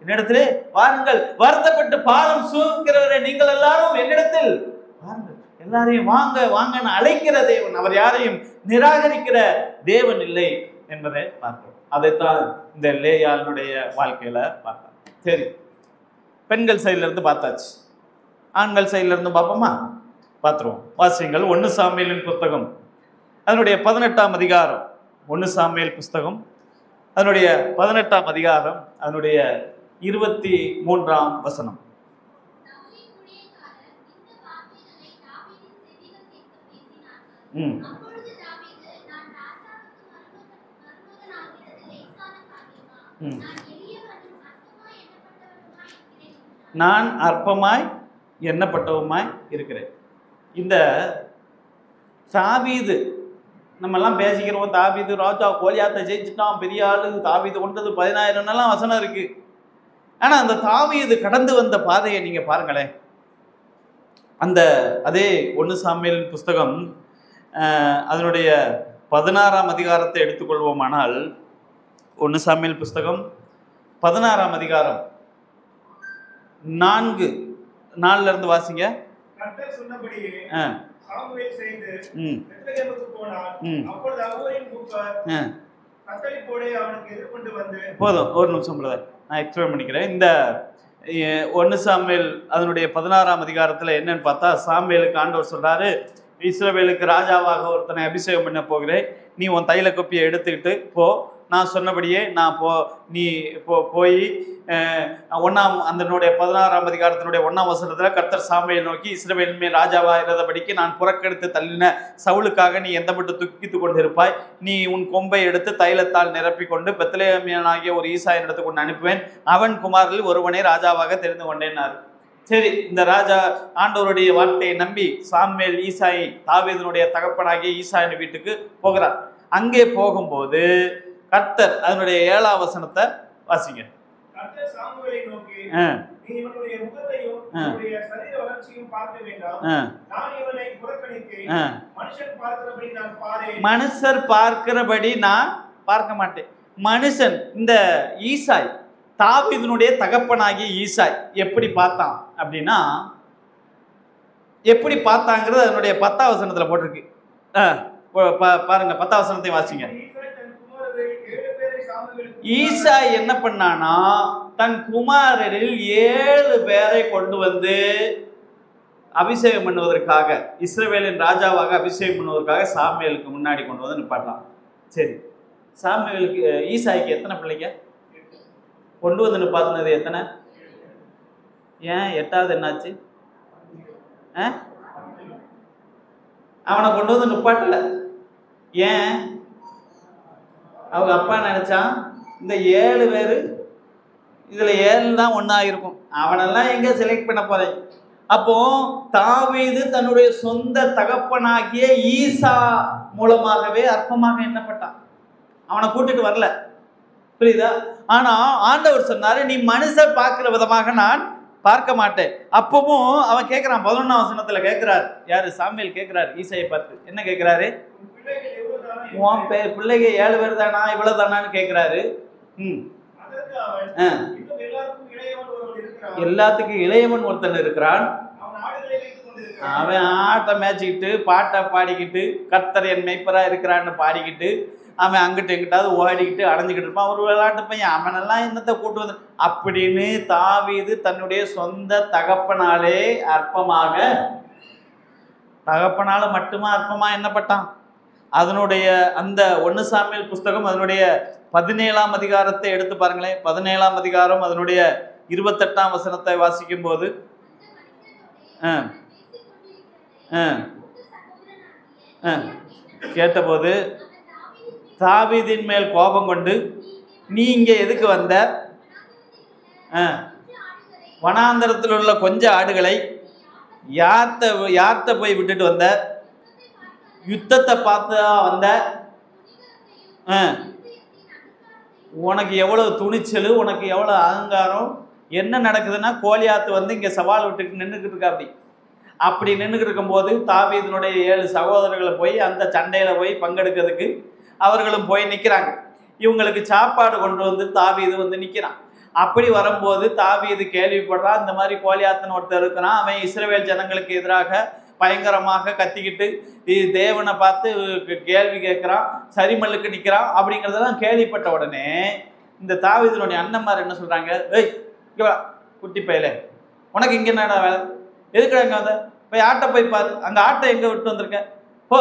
என்னிடத்திலே வாருங்கள், வருத்தப்பட்டு பாரம் சுமக்கிறவரே நீங்கள் எல்லாரும் என்னிடத்தில் வாருங்கள், எல்லாரையும் வாங்க வாங்கன்னு அழைக்கிற தேவன். அவர் யாரையும் நிராகரிக்கிற தேவன் இல்லை என்பதை பார்க்கிறோம். அதைத்தான் இந்த லேயாளுடைய வாழ்க்கையில பார்க்கலாம். சரி, பெண்கள் சைட்ல இருந்து பார்த்தாச்சு, ஆண்கள் சைட்ல இருந்து பார்ப்போமா? பார்த்துருவோம். வாசியங்கள் 1 சாமுவேலின் புஸ்தகம் அதனுடைய 18ஆம் அதிகாரம். 1 சாமுவேல் புஸ்தகம் அதனுடைய 18ஆம் அதிகாரம் அதனுடைய 23ஆம் வசனம். நான் அற்பமாய் எண்ணப்பட்டவுமாய் இருக்கிறேன். இந்த தாவீது நம்ம எல்லாம் பேசிக்கிறோம், தாவீது ராஜா கோலியாத்தை ஜெயிச்சுட்டான், பெரிய ஆளு, தாவீது கொண்டது 10,000 வசனம் இருக்கு. ஆனா அந்த தாவீது கடந்து வந்த பாதையை நீங்க பாருங்களேன். அந்த அதே 1 சாமுவேல் புஸ்தகம் அதனுடைய 16ஆம் அதிகாரத்தை எடுத்துக்கொள்வோமானால், 1 சாமுவேல் புஸ்தகம் 16ஆம் அதிகாரம் 4:4 இருந்து வாசிங்க. கர்த்தர் சொன்னபடியே சாமுவேல் செய்து பெத்லகேமுக்கு போனான். அப்பொழுது அவரின் மூப்பர் கத்தளிப்போடே அவனுக்கு எதிர்கொண்டு வந்து. போதும், ஒரு நிமிஷம் பிரதர், நான் எக்ஸ்பிளைன் பண்ணிக்கிறேன். இந்த 1 சாமுவேல் அதனுடைய 16ஆம் அதிகாரத்தில் என்னன்னு பார்த்தா, சாமுவேலுக்கு ஆண்டவர் சொல்றாரு, இஸ்ரவேலுக்கு ராஜாவாக ஒருத்தனை அபிஷேகம் பண்ண போகிறேன், நீ உன் தைல கொப்பியை எடுத்துக்கிட்டு போ, நான் சொன்னபடியே நான் நீ போய் அதனுடைய 16ஆம் அதிகாரத்தினுடைய 1ஆம் வசனத்தில் கர்த்தர் சாமுவேலை நோக்கி, இஸ்ரவேல் மேல் ராஜாவாகிறதபடிக்கு நான் புறக்கெடுத்து தள்ளின சவுலுக்காக நீ எந்த மட்டும் துக்கித்து கொண்டு இருப்பாய், நீ உன் கொம்பை எடுத்து தைலத்தால் நிரப்பிக்கொண்டு பெத்லெகேமியனாகிய ஒரு ஈசாயின் இடத்துக்கு கொண்டு அனுப்புவேன், அவன் குமாரில் ஒருவனை ராஜாவாக தெரிந்து கொண்டேனார். சரி, இந்த ராஜா ஆண்டவருடைய வார்த்தையை நம்பி சாமுவேல் ஈசாயை, தாவீதினுடைய தகப்பனாகிய ஈசாயின் வீட்டுக்கு போகிறார். அங்கே போகும்போது கர்த்தர் அதனுடைய 7ஆம் வசனத்தை வாசிங்க. கர்த்தர் சாமுவேலை நோக்கி, நீ இவனுடைய முகத்தையும் இவனுடைய சரீர வளர்ச்சியும் பார்க்க வேண்டாம், நான் இவனை புறக்கணித்தேன், மனுஷன் பார்க்கிறபடி நான் பாரேன். மனுஷர் பார்க்கிறபடி நான் பார்க்க மாட்டேன். மனுஷன், இந்த ஈசாய், தாவீதினுடைய தகப்பனாகிய ஈசாய் எப்படி பார்த்தான் அப்படின்னா, எப்படி பார்த்தாங்கிறது அதனுடைய 10ஆம் வசனத்துல போட்டிருக்கு. பாருங்க, 10ஆம் வசனத்தை வாசிங்க. ஈசாய் என்ன பண்ணானா, தன் குமாரரில் 7 பேரை கொண்டு வந்து அபிஷேகம் பண்ணுவதற்காக, இஸ்ரவேலின் ராஜாவாக அபிஷேகம் பண்ணுவதற்காக சாமுவேலுக்கு முன்னாடி கொண்டு வந்து நிப்பாட்டலாம். சரி, சாமுவேலுக்கு ஈசாய்க்கு எத்தனை பிள்ளைங்க? கொண்டு வந்து நிப்பாட்டினது எத்தனை? ஏன் 8வது என்னாச்சு? அவனை கொண்டு வந்து நிப்பாட்டல. ஏன்? அவங்க அப்பா நினைச்சான் இந்த 7 பேர், இதுல 7 தான் ஒன்னா இருக்கும், அவனெல்லாம் எங்க செலக்ட் பண்ண போறேன். அப்போ தாவீது தன்னுடைய சொந்த தகப்பனாகிய ஈசா மூலமாகவே அற்பமாக எண்ணப்பட்டான், அவனை கூட்டிட்டு வரல. புரியுதா? ஆனா ஆண்டவர் சொன்னாரு, நீ மனுஷர் பார்க்கிற விதமாக நான் பார்க்க மாட்டேன். அப்பவும் அவன் கேட்கிறான், 11ஆம் வசனத்துல கேட்கிறார். யாரு? சாமுவேல் கேட்கிறார் ஈசாயை பார்த்து. என்ன கேட்கிறாரு? உன் பிள்ளைங்க 7 பேர் தானா, இவ்வளவு தானான்னு கேட்கிறாரு. எல்லாத்துக்கும் இளையவன் ஒருத்தன் இருக்கிறான், அவன் ஆட்டை மேய்ச்சிக்கிட்டு பாட்டை பாடிக்கிட்டு கர்த்தர் என் மெய்ப்பரா இருக்கிறான்னு பாடிக்கிட்டு அவன் அங்கிட்டு எங்கிட்டாவது ஓடிக்கிட்டு அடைஞ்சிக்கிட்டு இருப்பான். ஒரு விளையாட்டு பையன், அவனெல்லாம் என்னத்தை கூட்டு வந்து அப்படின்னு தாவீது தன்னுடைய சொந்த தகப்பனாலே அற்பமாக, தகப்பனால மட்டுமா அற்பமா எண்ணப்பட்டான். அதனுடைய அந்த 1 சாமுவேல் புஸ்தகம் அதனுடைய 17ஆம் அதிகாரத்தை எடுத்து பாருங்களேன். 17ஆம் அதிகாரம் அதனுடைய 28ஆம் வசனத்தை வாசிக்கும் போது கேட்டபோது தாவீதின் மேல் கோபம் கொண்டு, நீ இங்கே எதுக்கு வந்த? வனாந்தரத்தில் உள்ள கொஞ்ச ஆடுகளை யார்கிட்ட போய் விட்டுட்டு வந்த? யுத்தத்தை பார்த்து வந்த? உனக்கு எவ்வளவு துணிச்சல், உனக்கு எவ்வளவு அகங்காரம். என்ன நடக்குதுன்னா, கோலியாத்து வந்து இங்க சவால் விட்டுட்டு நின்றுக்கிட்டு இருக்கா. அப்படி நின்றுக்கிட்டு இருக்கும்போது தாவீதினுடைய 7 சகோதரர்களை போய் அந்த சண்டையில போய் பங்கெடுக்கிறதுக்கு அவர்களும் போய் நிற்கிறாங்க. இவங்களுக்கு சாப்பாடு கொண்டு வந்து தாவீது வந்து நிற்கிறான். அப்படி வரும்போது தாவீது கேள்விப்படுறான், இந்த மாதிரி கோலியாத்துன்னு ஒருத்தர் இருக்கிறான், அவன் இஸ்ரவேல் ஜனங்களுக்கு எதிராக பயங்கரமாக கத்திக்கிட்டு தேவனை பார்த்து கேள்வி கேட்குறான், சரிமல்லுக்கு நிற்கிறான் அப்படிங்கிறதெல்லாம் கேள்விப்பட்ட உடனே இந்த தாவீதினுடைய அண்ணன்மார் என்ன சொல்றாங்க, ஏய் இங்கே வா குட்டி பையல, உனக்கு இங்கே என்னடா வேலை, எதுக்குடா இங்கே வந்த? போய் ஆட்டை போய் பாரு, அங்கே ஆட்டை எங்கே விட்டு வந்திருக்க, போ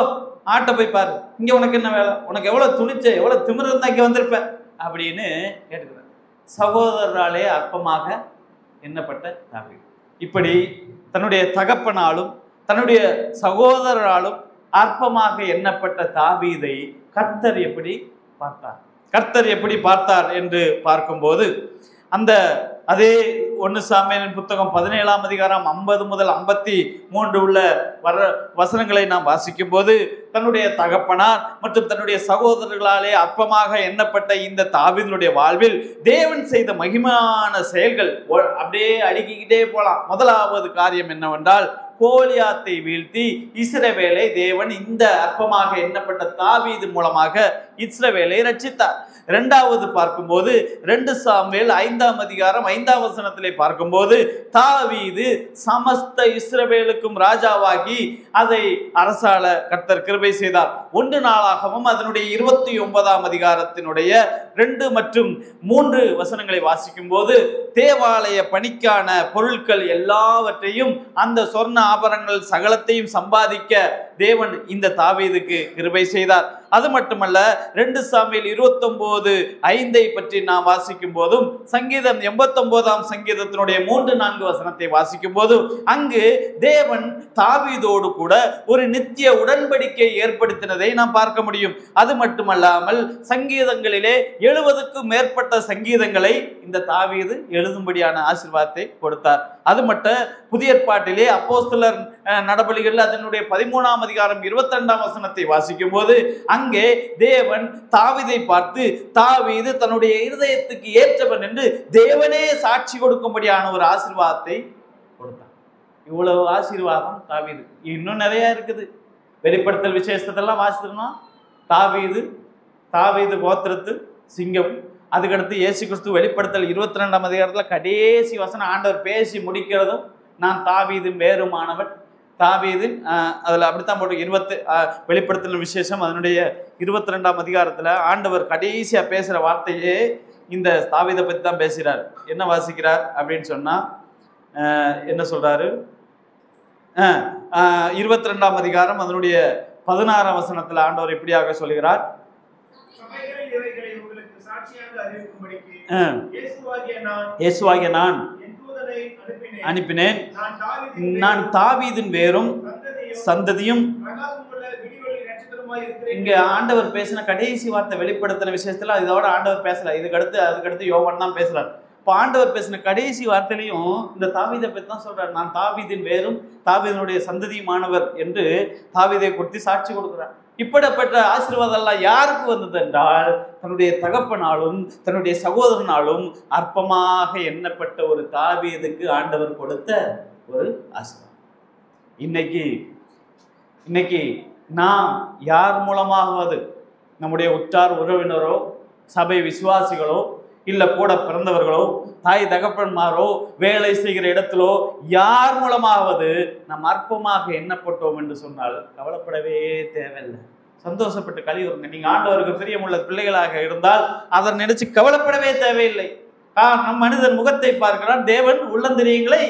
ஆட்டை போய் பாரு, இங்கே உனக்கு என்ன வேலை, உனக்கு எவ்வளோ துணிச்ச எவ்வளோ திமிரு இருந்தால் இங்கே வந்திருப்ப அப்படின்னு கேட்டுக்கிறேன். சகோதரராலே அற்பமாக எண்ணப்பட்ட தாவீது இப்படி தன்னுடைய தகப்பனாலும் தன்னுடைய சகோதரராலும் அற்பமாக எண்ணப்பட்ட தாவீதை கர்த்தர் எப்படி பார்த்தார்? கர்த்தர் எப்படி பார்த்தார் என்று பார்க்கும்போது அந்த அதே 1 சாமுவேலின் புத்தகம் 17ஆம் அதிகாரம் 50 முதல் 53 உள்ள வசனங்களை நாம் வாசிக்கும் போது தன்னுடைய தகப்பனார் மற்றும் தன்னுடைய சகோதரர்களாலே அற்பமாக எண்ணப்பட்ட இந்த தாவீதினுடைய வாழ்வில் தேவன் செய்த மகிமையான செயல்கள் அப்படியே அடுக்கிக்கிட்டே போலாம். முதலாவது காரியம் என்னவென்றால், கோலியாத்தை வீழ்த்தி இஸ்ரவேலை தேவன் இந்த அற்பமாக எண்ணப்பட்ட தாவீது மூலமாக இஸ்ரவேலை ரட்சித்தார். இரண்டாவது பார்க்கும்போது 2 சாமுவேல் 5ஆம் அதிகாரம் 5ஆம் வசனத்திலே பார்க்கும்போது தாவீது சமஸ்த இஸ்ரவேலுக்கும் ராஜாவாகி அதை அரசாள கர்த்தர் கிருபை செய்தார். 1 நாளாகவும் அதனுடைய 29ஆம் அதிகாரத்தினுடைய 2 மற்றும் 3 வசனங்களை வாசிக்கும் போது தேவாலய பணிக்கான பொருட்கள் எல்லாவற்றையும் அந்த சொர்ண ஆபரணங்கள் சகலத்தையும் சம்பாதிக்க தேவன் இந்த தாவீதுக்கு கிருபை செய்தார். அது மட்டுமல்ல, 2 சாமுவேல் 29:5 பற்றி நாம் வாசிக்கும் போதும் சங்கீதம் 89ஆம் சங்கீதத்தினுடைய 3-4 வசனத்தை வாசிக்கும் போது அங்கு தேவன் தாவீதோடு கூட ஒரு நித்திய உடன்படிக்கை ஏற்படுத்தினதை நாம் பார்க்க முடியும். அது மட்டுமல்லாமல் சங்கீதங்களிலே 70க்கும் மேற்பட்ட சங்கீதங்களை இந்த தாவீது எழுதும்படியான ஆசீர்வாதத்தை கொடுத்தார். அது மட்டும் புதிய ஏற்பாட்டிலே அப்போஸ்தலர் நடபடிகள் அதனுடைய 13ஆம் அதிகாரம் 22ஆம் வசனத்தை வாசிக்கும் போது அங்கே தேவன் தாவீதை பார்த்து, தாவீது தன்னுடைய இருதயத்துக்கு ஏற்றவன் என்று தேவனே சாட்சி கொடுக்கும்படியான ஒரு ஆசீர்வாதத்தை கொடுத்தார். இவ்வளவு ஆசீர்வாதம் தாவீது. இன்னும் நிறைய இருக்குது. வெளிப்படுத்தல் விசேஷத்தெல்லாம் வாசித்தோம்னா தாவீது கோத்திரத்து சிங்கம். அதுக்கடுத்து இயேசு கிறிஸ்து வெளிப்படுத்தல் 22ஆம் அதிகாரத்தில் கடைசி வசனம் ஆண்டவர் பேசி முடிக்கிறதும், நான் தாவீது வேறுமானவன். தாவீதின் அதில் அப்படித்தான் போட்டு வெளிப்படுத்தல் விசேஷம் அதனுடைய 22ஆம் அதிகாரத்தில் ஆண்டவர் கடைசியாக பேசுகிற வார்த்தையே இந்த தாவீதை பற்றி தான் பேசுகிறார். என்ன வாசிக்கிறார் அப்படின்னு சொன்னால் என்ன சொல்கிறாரு? 22ஆம் அதிகாரம் அதனுடைய 16ஆம் வசனத்தில் ஆண்டவர் இப்படியாக சொல்கிறார், இயேசுவாகிய நான் அனுப்பினேன், நான் தாவீதின் வேரும் சந்ததியும். இங்க ஆண்டவர் பேசின கடைசி வார்த்தை வெளிப்படுத்தின விஷயத்துல இதோட ஆண்டவர் பேசல. அதுக்கடுத்து யோவான் தான் பேசுறார். இப்போ ஆண்டவர் பேசின கடைசி வார்த்தையிலையும் இந்த தாவீதை பற்றி தான் சொல்றார், நான் தாவீதின் வேரும் தாவீதினுடைய சந்ததியுமானவர் என்று தாவீதை குறித்து சாட்சி கொடுக்கிறார். இப்படிப்பட்ட ஆசீர்வாதம் எல்லாம் யாருக்கு வந்தது என்றால், தன்னுடைய தகப்பனாலும் தன்னுடைய சகோதரனாலும் அற்பமாக எண்ணப்பட்ட ஒரு தாவீதுக்கு ஆண்டவர் கொடுத்த ஒரு ஆசீர்வாதம். இன்னைக்கு நாம் யார் மூலமாகவது, நம்முடைய உற்றார் உறவினரோ சபை விசுவாசிகளோ இல்ல கூட பிறந்தவர்களோ, தாய் தகப்பன்மாரோ, வேலை செய்கிற இடத்திலோ யார் மூலமாவது நாம் அற்பமாக எண்ணப்பட்டோம் என்று சொன்னால் கவலைப்படவே தேவையில்லை. சந்தோஷப்பட்டு கழிவுறுங்க. நீங்க ஆண்டவருக்கு பிரியமுள்ள பிள்ளைகளாக இருந்தால் அதை நினைச்சு கவலைப்படவே தேவையில்லை. நம் மனிதன் முகத்தை பார்க்கிறான், தேவன் உள்ளந்திரியங்களை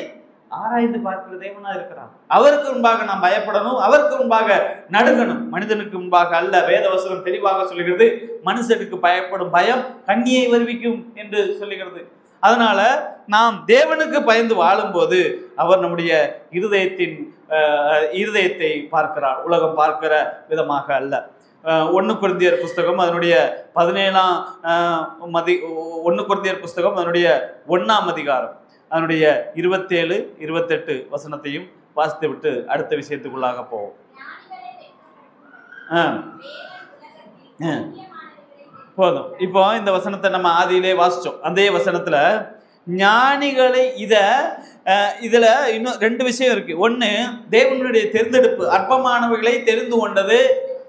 ஆராய்ந்து பார்க்கிற தேவனா இருக்கிறார். அவருக்கு முன்பாக நாம் பயப்படணும், அவருக்கு முன்பாக நடுங்கணும், மனிதனுக்கு முன்பாக அல்ல. வேதவசனம் தெளிவாக சொல்லுகிறது, மனுஷனுக்கு பயப்படும் பயம் கண்ணியை வருவிக்கும் என்று சொல்லுகிறது. அதனால நாம் தேவனுக்கு பயந்து வாழும்போது அவர் நம்முடைய இருதயத்தை பார்க்கிறார், உலகம் பார்க்கிற விதமாக அல்ல. 1 கொரிந்தியர் புஸ்தகம் அதனுடைய 1 கொரிந்தியர் புஸ்தகம் அதனுடைய 1ஆம் அதிகாரம் அதனுடைய 27, 28 வசனத்தையும் வாசித்து விட்டு அடுத்த விஷயத்துக்குள்ளாக போவோம். போதும். இப்போ இந்த வசனத்தை நம்ம ஆதியிலே வாசிச்சோம். அதே வசனத்துல ஞானிகளை இதுல இன்னும் 2 விஷயம் இருக்கு. ஒண்ணு, தேவனுடைய தேர்ந்தெடுப்பு. அற்பமானவர்களை தெரிந்து கொண்டது,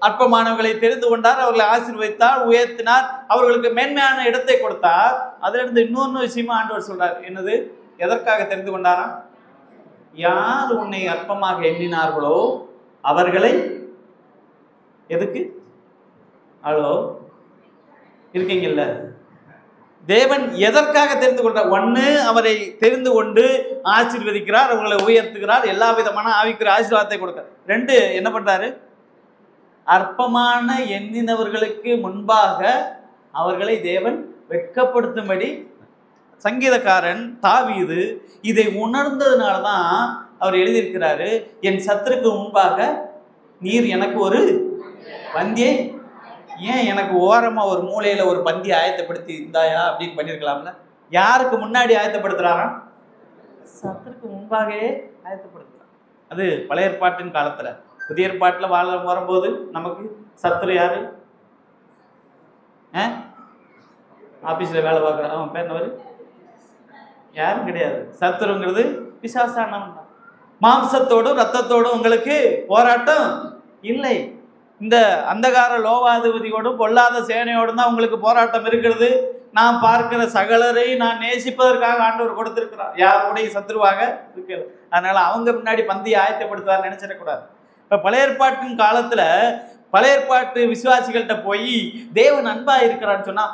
அற்பமானவர்களை தெரிந்து கொண்டார், அவர்களை ஆசீர்வதித்தார், உயர்த்தினார், அவர்களுக்கு மேன்மையான இடத்தை கொடுத்தார். அதுல இருந்து இன்னொன்னு விஷயமா ஆண்டவர் சொல்றார். என்னது? எதற்காக தெரிந்து கொண்டாராம்? யார் உன்னை அற்பமாக எண்ணினார்களோ அவர்களை எதுக்கு? ஹலோ, இருக்கீங்கல்ல? தேவன் எதற்காக தெரிந்து கொண்டார்? ஒன்று, அவரை தெரிந்து கொண்டு ஆசீர்வதிக்கிறார், அவர்களை உயர்த்துகிறார், எல்லா விதமான ஆவிக்குரிய ஆசீர்வாதத்தை கொடுக்கிறார். 2, என்ன பண்றாரு? அற்பமான எண்ணினவர்களுக்கு முன்பாக அவர்களை தேவன் வெட்கப்படுத்தும்படி. சங்கீதக்காரன் தாவீது இதை உணர்ந்ததுனால தான் அவர் எழுதியிருக்கிறாரு, என் சத்துருக்கு முன்பாக நீர் எனக்கு ஒரு பந்தியை, ஏன் எனக்கு ஓரமா ஒரு மூலையில ஒரு பந்தி ஆயத்தப்படுத்தி இருந்தாயா அப்படின்னு பண்ணியிருக்கலாம்ல. யாருக்கு முன்னாடி ஆயத்தப்படுத்துறாராம்? சத்துருக்கு முன்பாகவே ஆயத்தப்படுத்துறான். அது பழைய ஏற்பாட்டின் காலத்துல. புதிய ஏற்பாட்டுல வரும்போது நமக்கு சத்துரு யாரு? ஆபீஸ்ல வேலை பார்க்குறான், அவன் பேர் என்னவரு? யாரும் கிடையாது. சத்துருங்கிறது பிசாசானவன் தான். மாம்சத்தோடும் ரத்தத்தோடும் உங்களுக்கு போராட்டம் இல்லை. இந்த அந்தகார லோகாதிபதியோடும் பொல்லாத சேனையோடும் தான் உங்களுக்கு போராட்டம் இருக்கிறது. நான் பார்க்கிற சகலரை நான் நேசிப்பதற்காக ஆண்டவர் கொடுத்திருக்கிறார். யாருடைய சத்துருவாக இருக்கிறது. அதனால அவங்க முன்னாடி பந்தியை ஆயத்தப்படுத்துவார் நினைச்சிடக்கூடாது. இப்ப பழைய ஏற்பாட்டின் காலத்துல பழைய ஏற்பாட்டு விசுவாசிகள்கிட்ட போய் தேவன் அன்பா இருக்கிறான்னு சொன்னா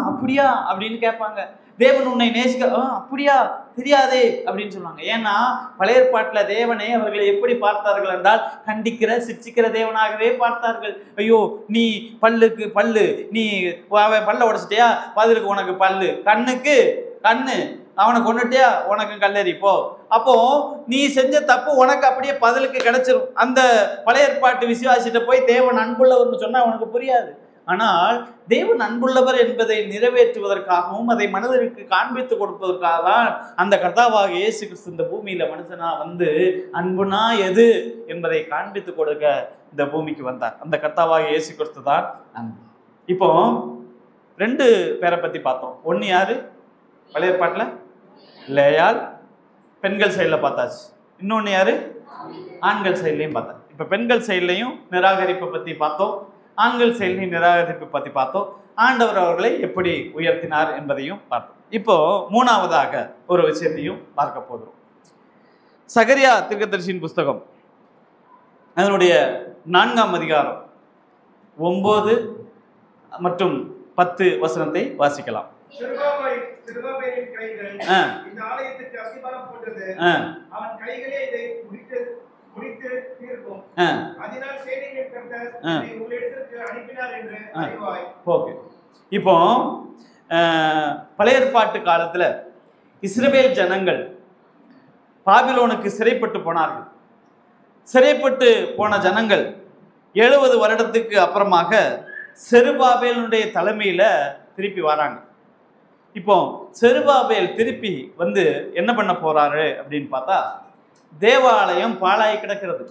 அப்படியா அப்படின்னு கேட்பாங்க. தேவன் உன்னை நேசிக்க அப்படியா தெரியாதே அப்படின்னு சொல்லுவாங்க. ஏன்னா பழைய ஏற்பாட்டுல தேவனை அவர்களை எப்படி பார்த்தார்கள் என்றால் கண்டிக்கிற சிட்சிக்கிற தேவனாகவே பார்த்தார்கள். ஐயோ நீ பல்லுக்கு பல்லு, நீ பல்ல உடைச்சிட்டியா, பதிலுக்கு உனக்கு பல்லு, கண்ணுக்கு கண்ணு, அவனை கொண்டுட்டியா உனக்கு கல்லறி போ. அப்போ நீ செஞ்ச தப்பு உனக்கு அப்படியே பதிலுக்கு கிடைச்சிரும். அந்த பழைய ஏற்பாட்டு விசுவாசிட்ட போய் தேவன் அன்புள்ளவர்னு சொன்னா அவனுக்கு புரியாது. ஆனால் தேவன் அன்புள்ளவர் என்பதை நிறைவேற்றுவதற்காகவும் அதை மனிதருக்கு காண்பித்து கொடுப்பதற்காக தான் அந்த கர்த்தாவாக இயேசு கிறிஸ்து இந்த பூமியில மனுஷனா வந்து அன்புனா எது என்பதை காண்பித்து கொடுக்க இந்த பூமிக்கு வந்தார். அந்த கர்த்தாவாக இயேசு கிறிஸ்து தான் அன்பு. இப்போ 2 பேரை பத்தி பார்த்தோம். ஒன்று யாரு? பழைய ஏற்பாட்டில் லேயாள், பெண்கள் சைடில் பார்த்தாச்சு. இன்னொன்று யாரு? ஆண்கள் சைட்லையும் பார்த்தேன். இப்போ பெண்கள் சைட்லையும் நிராகரிப்பை பற்றி பார்த்தோம், ஆண்கள் செயலின் நிராகரிப்பை பற்றி பார்த்தோம். ஆண்டவர் அவர்களை எப்படி உயர்த்தினார் என்பதையும் பார்த்தோம். இப்போ 3ஆவதாக ஒரு விஷயத்தையும் பார்க்க போகிறோம். சகரியா தீர்க்கதரிசியின் புஸ்தகம் அதனுடைய 4ஆம் அதிகாரம் 9 மற்றும் 10 வசனத்தை வாசிக்கலாம். இப்போ பழைய ஏற்பாட்டு காலத்துல இஸ்ரவேல் ஜனங்கள் பாபிலோனுக்கு சிறைப்பட்டு போனார்கள். சிறைப்பட்டு போன ஜனங்கள் 70 வருடத்துக்கு அப்புறமாக செருபாபேலுடைய தலைமையில திருப்பி வராங்க. இப்போ செருபாபேல் திருப்பி வந்து என்ன பண்ண போறாரு அப்படின்னு பார்த்தா, தேவாலயம் பாழாய் கிடக்கிறது.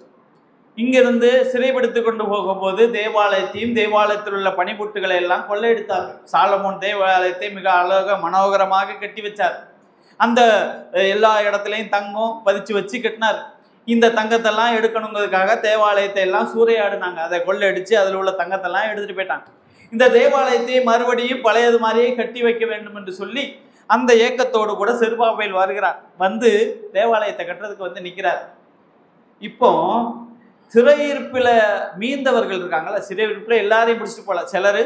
இங்கிருந்து சிறைப்படுத்தி கொண்டு போகும்போது தேவாலயத்தையும் தேவாலயத்தில் உள்ள பணிபுட்டுகளை எல்லாம் கொள்ளையடித்தார்கள். சாலமோன் தேவாலயத்தை மிக அழகாக மனோகரமாக கட்டி வச்சார். அந்த எல்லா இடத்துலையும் தங்கம் பதிச்சு வச்சு கட்டினார். இந்த தங்கத்தெல்லாம் எடுக்கணுங்கிறதுக்காக தேவாலயத்தை எல்லாம் சூறையாடினாங்க. அதை கொள்ளையடிச்சு அதில் உள்ள தங்கத்தெல்லாம் எடுத்துட்டு போயிட்டாங்க. இந்த தேவாலயத்தை மறுபடியும் பழையது மாதிரியே கட்டி வைக்க வேண்டும் என்று சொல்லி அந்த ஏக்கத்தோடு கூட செருபாபேல் வருகிறார். வந்து தேவாலயத்தை கட்டுறதுக்கு வந்து நிற்கிறார். இப்போ சிறையிருப்பில் மீந்தவர்கள் இருக்காங்கல்ல, சிறையிருப்பில் எல்லாரையும் பிடிச்சிட்டு போகல, சிலர்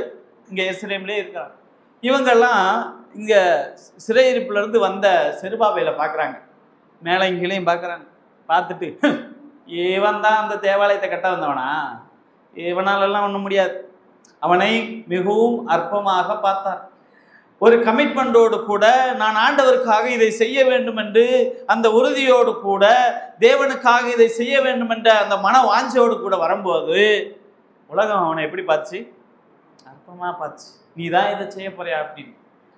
இங்கே எருசலேம்லேயே இருக்கிறாங்க. இவங்கெல்லாம் இங்கே சிறையிருப்பிலிருந்து வந்த செருபாபேலை பார்க்குறாங்க, மேலைங்களையும் பார்க்குறாங்க. பார்த்துட்டு இவன் தான் அந்த தேவாலயத்தை கட்ட வந்தவனா, இவனாலெல்லாம் ஒன்றும் முடியாது, அவனை மிகவும் அற்பமாக பார்த்தார். ஒரு கமிட்மெண்டோடு கூட நான் ஆண்டவருக்காக இதை செய்ய வேண்டும் என்று அந்த உறுதியோடு கூட தேவனுக்காக இதை செய்ய வேண்டும் என்ற அந்த மன வாஞ்சையோடு கூட வரும்போது உலகம் அவனை எப்படி பார்த்துச்சு? அற்பமாக பார்த்துச்சு. நீ தான் இதை செய்ய போறியா அப்படின்னு.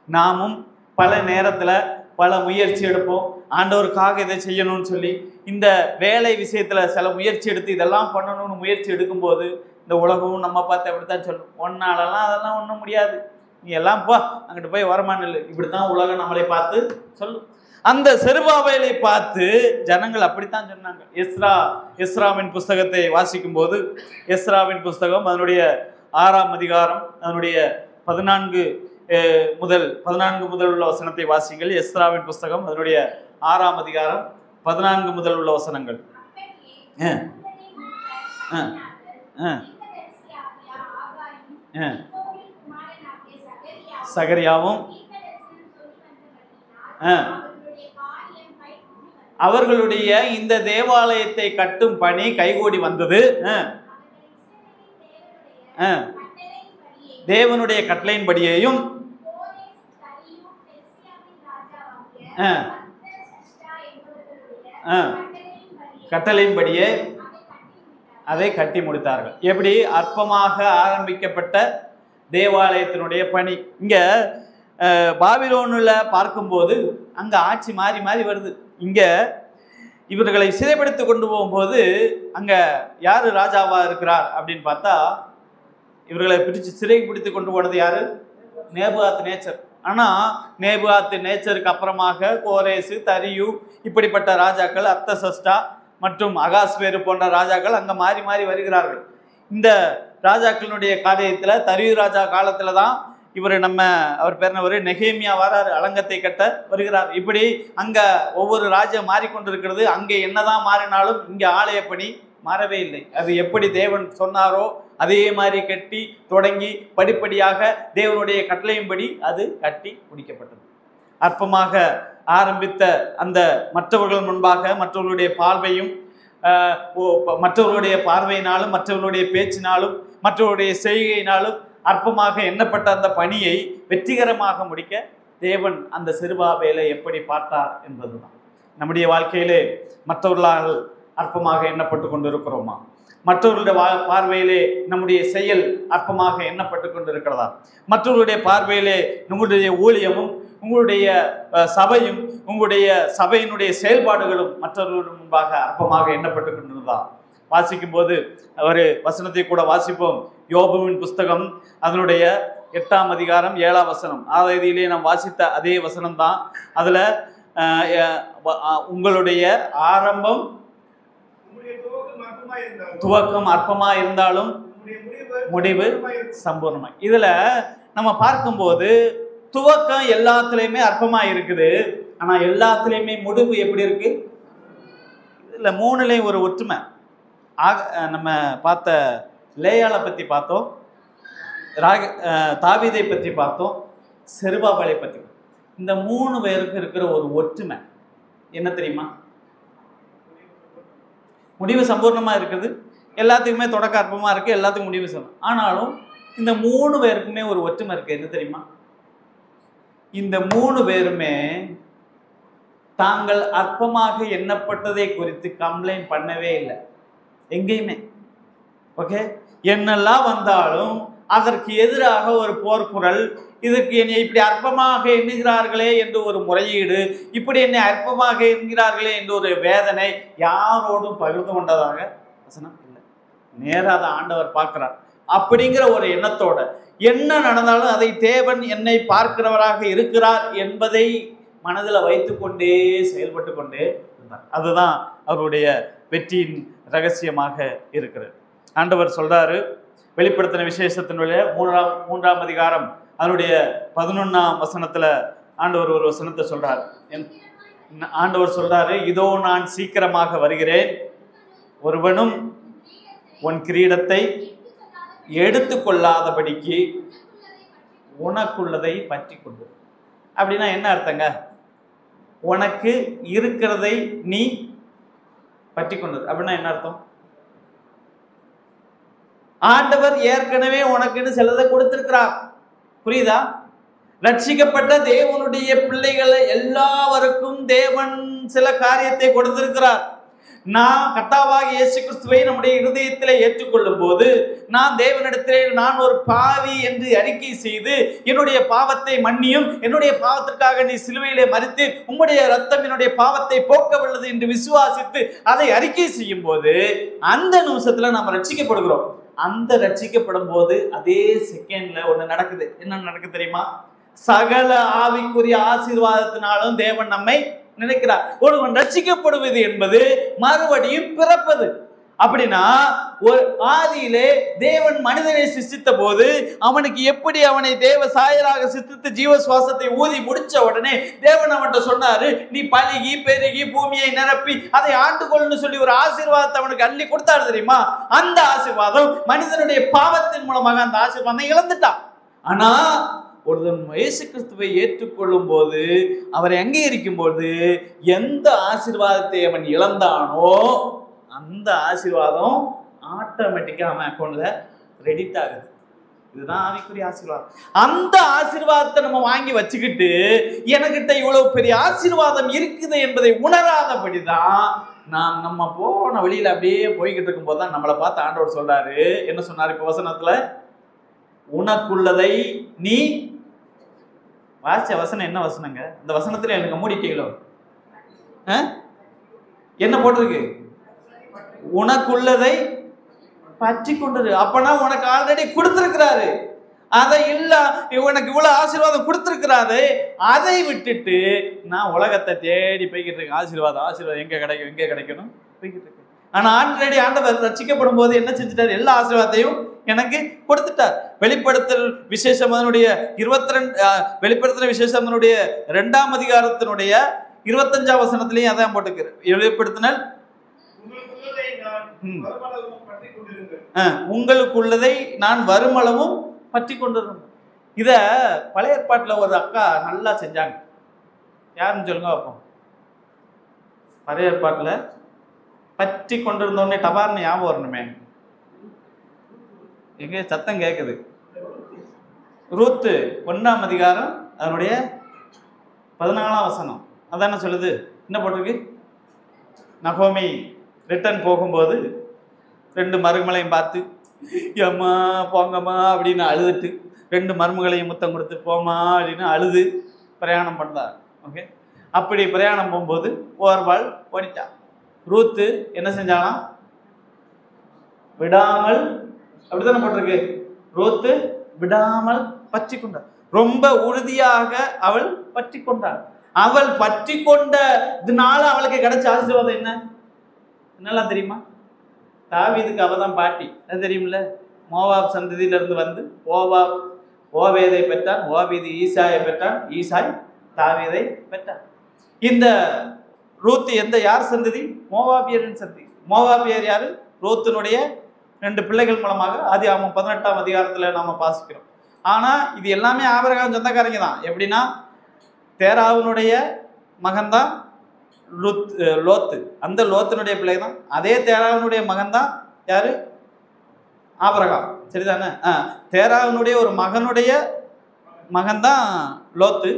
நாமும் பல நேரத்தில் பல முயற்சி எடுப்போம், ஆண்டவருக்காக இதை செய்யணும்னு சொல்லி. இந்த வேலை விஷயத்தில் சில முயற்சி எடுத்து இதெல்லாம் பண்ணணும்னு முயற்சி எடுக்கும்போது இந்த உலகமும் நம்ம பார்த்து அப்படித்தான் சொல்லும், ஒன்னாலலாம் அதெல்லாம் ஒன்றும் முடியாது, நீ எல்லாம் போ அங்கிட்டு போய் வரமான்னு இல்லை. இப்படித்தான் உலகம் நம்மளை பார்த்து சொல்லும். அந்த செருபாபேலை பார்த்து ஜனங்கள் அப்படித்தான் சொன்னாங்க. எஸ்ராவின் புஸ்தகத்தை வாசிக்கும் போது, எஸ்ராவின் புஸ்தகம் அதனுடைய 6ஆம் அதிகாரம் அதனுடைய 14 முதல் உள்ள வசனத்தை வாசிங்கள். எஸ்ராவின் புஸ்தகம் அதனுடைய 6ஆம் அதிகாரம் 14 முதல் உள்ள வசனங்கள். சகரியாவும் அவர்களுடைய இந்த தேவாலயத்தை கட்டும் பணி கைகூடி வந்தது. தேவனுடைய கட்டளையின்படியையும் கட்டளையின்படியே அதை கட்டி முடித்தார்கள். எப்படி அற்பமாக ஆரம்பிக்கப்பட்ட தேவாலயத்தினுடைய பணி இங்க பாபிலோனில் பார்க்கும்போது அங்க ஆட்சி மாறி மாறி வருது. இங்க இவர்களை சிறைப்படுத்தி கொண்டு போகும்போது அங்க யாரு ராஜாவா இருக்கிறார் அப்படின்னு பார்த்தா, இவர்களை பிடிச்சு சிறை பிடித்து கொண்டு போனது யாரு? நேபுகாத் நேச்சர். ஆனா நேபுகாத் நேச்சருக்கு அப்புறமாக கோரேசு, தரியு இப்படிப்பட்ட ராஜாக்கள், அர்த்தசஷ்டா மற்றும் அகாஸ்வேரு போன்ற ராஜாக்கள் அங்க மாறி மாறி வருகிறார்கள். இந்த ராஜாக்களினுடைய காரியத்துல தரியு ராஜா காலத்துல தான் அவர் பேர் நெகேமியா வராரு, அலங்கத்தை கட்ட வருகிறார். இப்படி அங்க ஒவ்வொரு ராஜ்யம் மாறிக்கொண்டிருக்கிறது. அங்கே என்னதான் மாறினாலும் இங்க ஆலய பணி மாறவே இல்லை. அது எப்படி தேவன் சொன்னாரோ அதே மாதிரி கட்டி தொடங்கி படிப்படியாக தேவனுடைய கட்டளையின்படி அது கட்டி முடிக்கப்பட்டது. அற்பமாக ஆரம்பித்த அந்த மற்றவர்கள் முன்பாக மற்றவர்களுடைய பார்வையும் மற்றவர்களுடைய பார்வையினாலும் மற்றவர்களுடைய பேச்சினாலும் மற்றவருடைய செய்கையினாலும் அற்பமாக எண்ணப்பட்ட அந்த பணியை வெற்றிகரமாக முடிக்க தேவன் அந்த செருபாபேலை எப்படி பார்த்தார் என்பதுதான். நம்முடைய வாழ்க்கையிலே மற்றவர்களால் அற்பமாக எண்ணப்பட்டு கொண்டிருக்கிறோமா? மற்றவர்களுடைய பார்வையிலே நம்முடைய செயல் அற்பமாக எண்ணப்பட்டு கொண்டிருக்கிறதா? மற்றவர்களுடைய பார்வையிலே உங்களுடைய ஊழியமும் உங்களுடைய சபையும் உங்களுடைய சபையினுடைய செயல்பாடுகளும் மற்றவர்களுடைய முன்பாக அற்பமாக எண்ணப்பட்டு கொண்டிருந்தா? வாசிக்கும் போது ஒரு வசனத்தை கூட வாசிப்போம். யோபுவின் புஸ்தகம் அதனுடைய 8ஆம் அதிகாரம் 7ஆம் வசனம். ஆதியிலே நாம் வாசித்த அதே வசனம் தான். அதுல உங்களுடைய ஆரம்பம் துவக்கம் அற்பமா இருந்தாலும் முடிவு சம்பூர்ணமாய். இதுல நம்ம பார்க்கும்போது துவக்கம் எல்லாத்துலயுமே அற்பமா இருக்குது, ஆனா எல்லாத்துலயுமே முடிவு எப்படி இருக்கு? இதுல 3லயும் ஒரு ஒற்றுமை. நம்ம பார்த்த லேயாளை பற்றி பார்த்தோம், தாவீதை பற்றி பார்த்தோம், செருபாபேலை பற்றி. இந்த 3 பேருக்கு இருக்கிற ஒரு ஒற்றுமை என்ன தெரியுமா? முடிவு சம்பூர்ணமாக இருக்குது, எல்லாத்துக்குமே தொடக்க அற்பமாக இருக்குது, எல்லாத்துக்கும் முடிவு சம்பூர்ணம். ஆனாலும் இந்த 3 பேருக்குமே ஒரு ஒற்றுமை இருக்குது. என்ன தெரியுமா? இந்த 3 பேருமே தாங்கள் அற்பமாக எண்ணப்பட்டதை குறித்து கம்ப்ளைண்ட் பண்ணவே இல்லை எங்கேயுமே. ஓகே, என்னெல்லாம் வந்தாலும் அதற்கு எதிராக ஒரு போர்க்குரல், இதற்கு என்னை இப்படி அற்பமாக எண்ணுகிறார்களே என்று ஒரு முறையீடு, இப்படி என்னை அற்பமாக என்கிறார்களே என்று ஒரு வேதனை யாரோடும் பகிர்ந்து கொண்டதாக வசனம் இல்லை. நேராக அதை ஆண்டவர் பார்க்கிறார். அப்படிங்கிற ஒரு எண்ணத்தோட என்ன நடந்தாலும் அதை தேவன் என்னை பார்க்கிறவராக இருக்கிறார் என்பதை மனதில் வைத்து கொண்டே செயல்பட்டு கொண்டே இருந்தார். அதுதான் அவருடைய வெற்றியின் ரகசியமாக இருக்கிறது. ஆண்டவர் சொல்றாரு, வெளிப்படுத்தின விசேஷத்தினுடைய மூன்றாம் அதிகாரம் அதனுடைய 11ஆம் வசனத்துல ஆண்டவர் ஒரு வசனத்தை சொல்றார். ஆண்டவர் சொல்றாரு, இதோ நான் சீக்கிரமாக வருகிறேன், ஒருவனும் உன் கிரீடத்தை எடுத்துக்கொள்ளாதபடிக்கு உனக்குள்ளதை பற்றி கொண்டு. அப்படின்னா என்ன அர்த்தங்க? உனக்கு இருக்கிறதை நீ பற்றி கொண்டது அப்படின்னா என்ன அர்த்தம்? ஆண்டவர் ஏற்கனவே உனக்குன்னு சிலதை கொடுத்திருக்கிறார். புரியுதா? ரட்சிக்கப்பட்ட தேவனுடைய பிள்ளைகளை எல்லாருக்கும் தேவன் சில காரியத்தை கொடுத்திருக்கிறார். நான் கர்த்தராகிய இயேசு கிறிஸ்துவை நம்முடைய இருதயத்திலே ஏற்றுக்கொள்ளும் போது நான் தேவனிடத்திலே நான் ஒரு பாவி என்று அறிக்கை செய்து என்னுடைய பாவத்தை மன்னியும், என்னுடைய பாவத்திற்காக நீ சிலுவையிலே மரித்து உம்முடைய ரத்தம் என்னுடைய பாவத்தை போக்கவல்லது என்று விசுவாசித்து அதை அறிக்கை செய்யும் போது அந்த நிமிஷத்துல நாம் ரட்சிக்கப்படுகிறோம். அந்த ரட்சிக்கப்படும் போது அதே செகண்ட்ல ஒண்ணு நடக்குது. என்ன நடக்குது தெரியுமா? சகல ஆவிக்குரிய ஆசீர்வாதத்தினாலும் தேவன் நம்மை நினைக்கிறார். ஒருவன் ரட்சிக்கப்படுவது என்பது மறுபடியும் பிறப்பது. அப்படின்னா ஒரு ஆதியிலே தேவன் மனிதனை சிருஷ்டித்த போது அவனுக்கு எப்படி அவனை தேவ சாயலாக சிருஷ்டித்து ஜீவ சுவாசத்தை ஊதி முடிச்ச உடனே தேவன் அவன்கிட்ட சொன்னாரு, நீ பலுகி பெருகி பூமியை நிரப்பி அதை ஆண்டுகொள்னு சொல்லி ஒரு ஆசீர்வாதத்தை அவனுக்கு அள்ளி கொடுத்தாரு தெரியுமா? அந்த ஆசீர்வாதம் மனிதனுடைய பாவத்தின் மூலமாக அந்த ஆசீர்வாதம் இழந்துட்டான். ஆனா ஒருவன் இயேசு கிறிஸ்துவை ஏற்றுக்கொள்ளும் போது அவரை அங்கீகரிக்கும் போது எந்த ஆசீர்வாதத்தை அவன் இழந்தானோ அந்த ஆசீர்வாதம் ஆட்டோமேட்டிக்கா அவன் அக்கௌண்ட்ல கிரெடிட் ஆகுது. இதுதான் ஆவிக்குரிய ஆசீர்வாதம். அந்த ஆசீர்வாதத்தை நம்ம வாங்கி வச்சுக்கிட்டு எனக்கிட்ட இவ்வளவு பெரிய ஆசீர்வாதம் இருக்குது என்பதை உணராதபடிதான் நாம் நம்ம போன வழியில அப்படியே போய்கிட்டு இருக்கும் போதுதான் நம்மளை பார்த்து ஆண்டவர் சொல்றாரு. என்ன சொன்னாரு இப்ப வசனத்துல? உனக்குள்ளதை நீ வாசிச்ச வசனம் என்ன வசனங்க? இந்த வசனத்துல எனக்கு மூடிட்டீங்களோ? என்ன போட்டிருக்கு? உனக்குள்ளதை பற்றி கொண்டது. அப்பனா உனக்கு ஆல்ரெடி கொடுத்திருக்கிறாரு. அதை இல்ல உனக்கு இவ்வளவு ஆசீர்வாதம் கொடுத்திருக்கிறாரு. அதை விட்டுட்டு நான் உலகத்தை தேடி போய்கிட்டு இருக்கேன். ஆசீர்வாதம் எங்க கிடைக்கும், எங்க கிடைக்கணும் போய்கிட்டு இருக்கேன். ஆனா ஆல்ரெடி ஆண்டவர் ரட்சிக்கப்படும் போது என்ன செஞ்சுட்டார்? எல்லா ஆசீர்வாதத்தையும் எனக்கு கொடுத்துட்டார். வெளிப்படுத்தல் விசேஷம் அதனுடைய 22 விசேஷம் அதனுடைய 2ஆம் அதிகாரத்தினுடைய 25ஆம் வசனத்திலையும் அதான் போட்டுக்கிறேன். வெளிப்படுத்தினல் உங்களுக்குள்ளதை நான் வருமளவும் பற்றி கொண்டிருந்தேன். இத பழைய ஏற்பாட்டுல ஒரு அக்கா நல்லா செஞ்சாங்க. யாருன்னு சொல்லுங்க பார்ப்போம். பழைய ஏற்பாட்டுல பற்றி கொண்டிருந்தோடனே டபார்னு ஞாபகம் வரணுமே. எங்க சத்தம் கேட்குது? ரூத்து 1ஆம் அதிகாரம் அதனுடைய 14ஆம் வசனம் அதான சொல்லுது. என்ன போட்டிருக்கு? நகோமி ரிட்டர்ன் போகும்போது 2 மருமகளையும் பார்த்து ஏம்மா போங்கம்மா அப்படின்னு அழுதுட்டு 2 மருமகளையும் முத்தம் கொடுத்து போமா அப்படின்னு அழுது பிரயாணம் பண்ணார். ஓகே, அப்படி பிரயாணம் போகும்போது ஓர்வாள் ஓடிட்டா. ரூத்து என்ன செஞ்சாலாம்? விடாமல், அப்படித்தானே போட்டிருக்கு, ரூத்து விடாமல் பற்றி கொண்டாள். ரொம்ப உறுதியாக அவள் பற்றி கொண்டாள். அவள் பற்றி கொண்டதுனால அவளுக்கு கிடைச்ச ஆசீர்வாதம் என்னெல்லாம் தெரியுமா? தாவீதுக்கு அவ தான் பாட்டி, அது தெரியுமில்ல. மோவாப் சந்ததியிலிருந்து வந்து ஓவேதை பெற்றான், ஓபீது ஈசாயை பெற்றான், ஈசாய் தாவீதை பெற்றான். இந்த ரூத்து யார் சந்ததி? மோவாபியரின் சந்ததி. மோவாபியர் யாரு? ரூத்தினுடைய 2 பிள்ளைகள் மூலமாக ஆதியாகமம் 18ஆம் அதிகாரத்துல நாம வாசிக்கிறோம். ஆனா இது எல்லாமே ஆபிரகாம் சொந்தக்காரங்க தான். எப்படின்னா தேராவினுடைய மகன்தான் லோத்து, அந்த லோத்தினுடைய பிள்ளை தான். அதே தேராவினுடைய மகன் தான் யாரு? ஆபிரகாம். சரிதானே? தேராவினுடைய ஒரு மகனுடைய மகன் தான் லோத்து,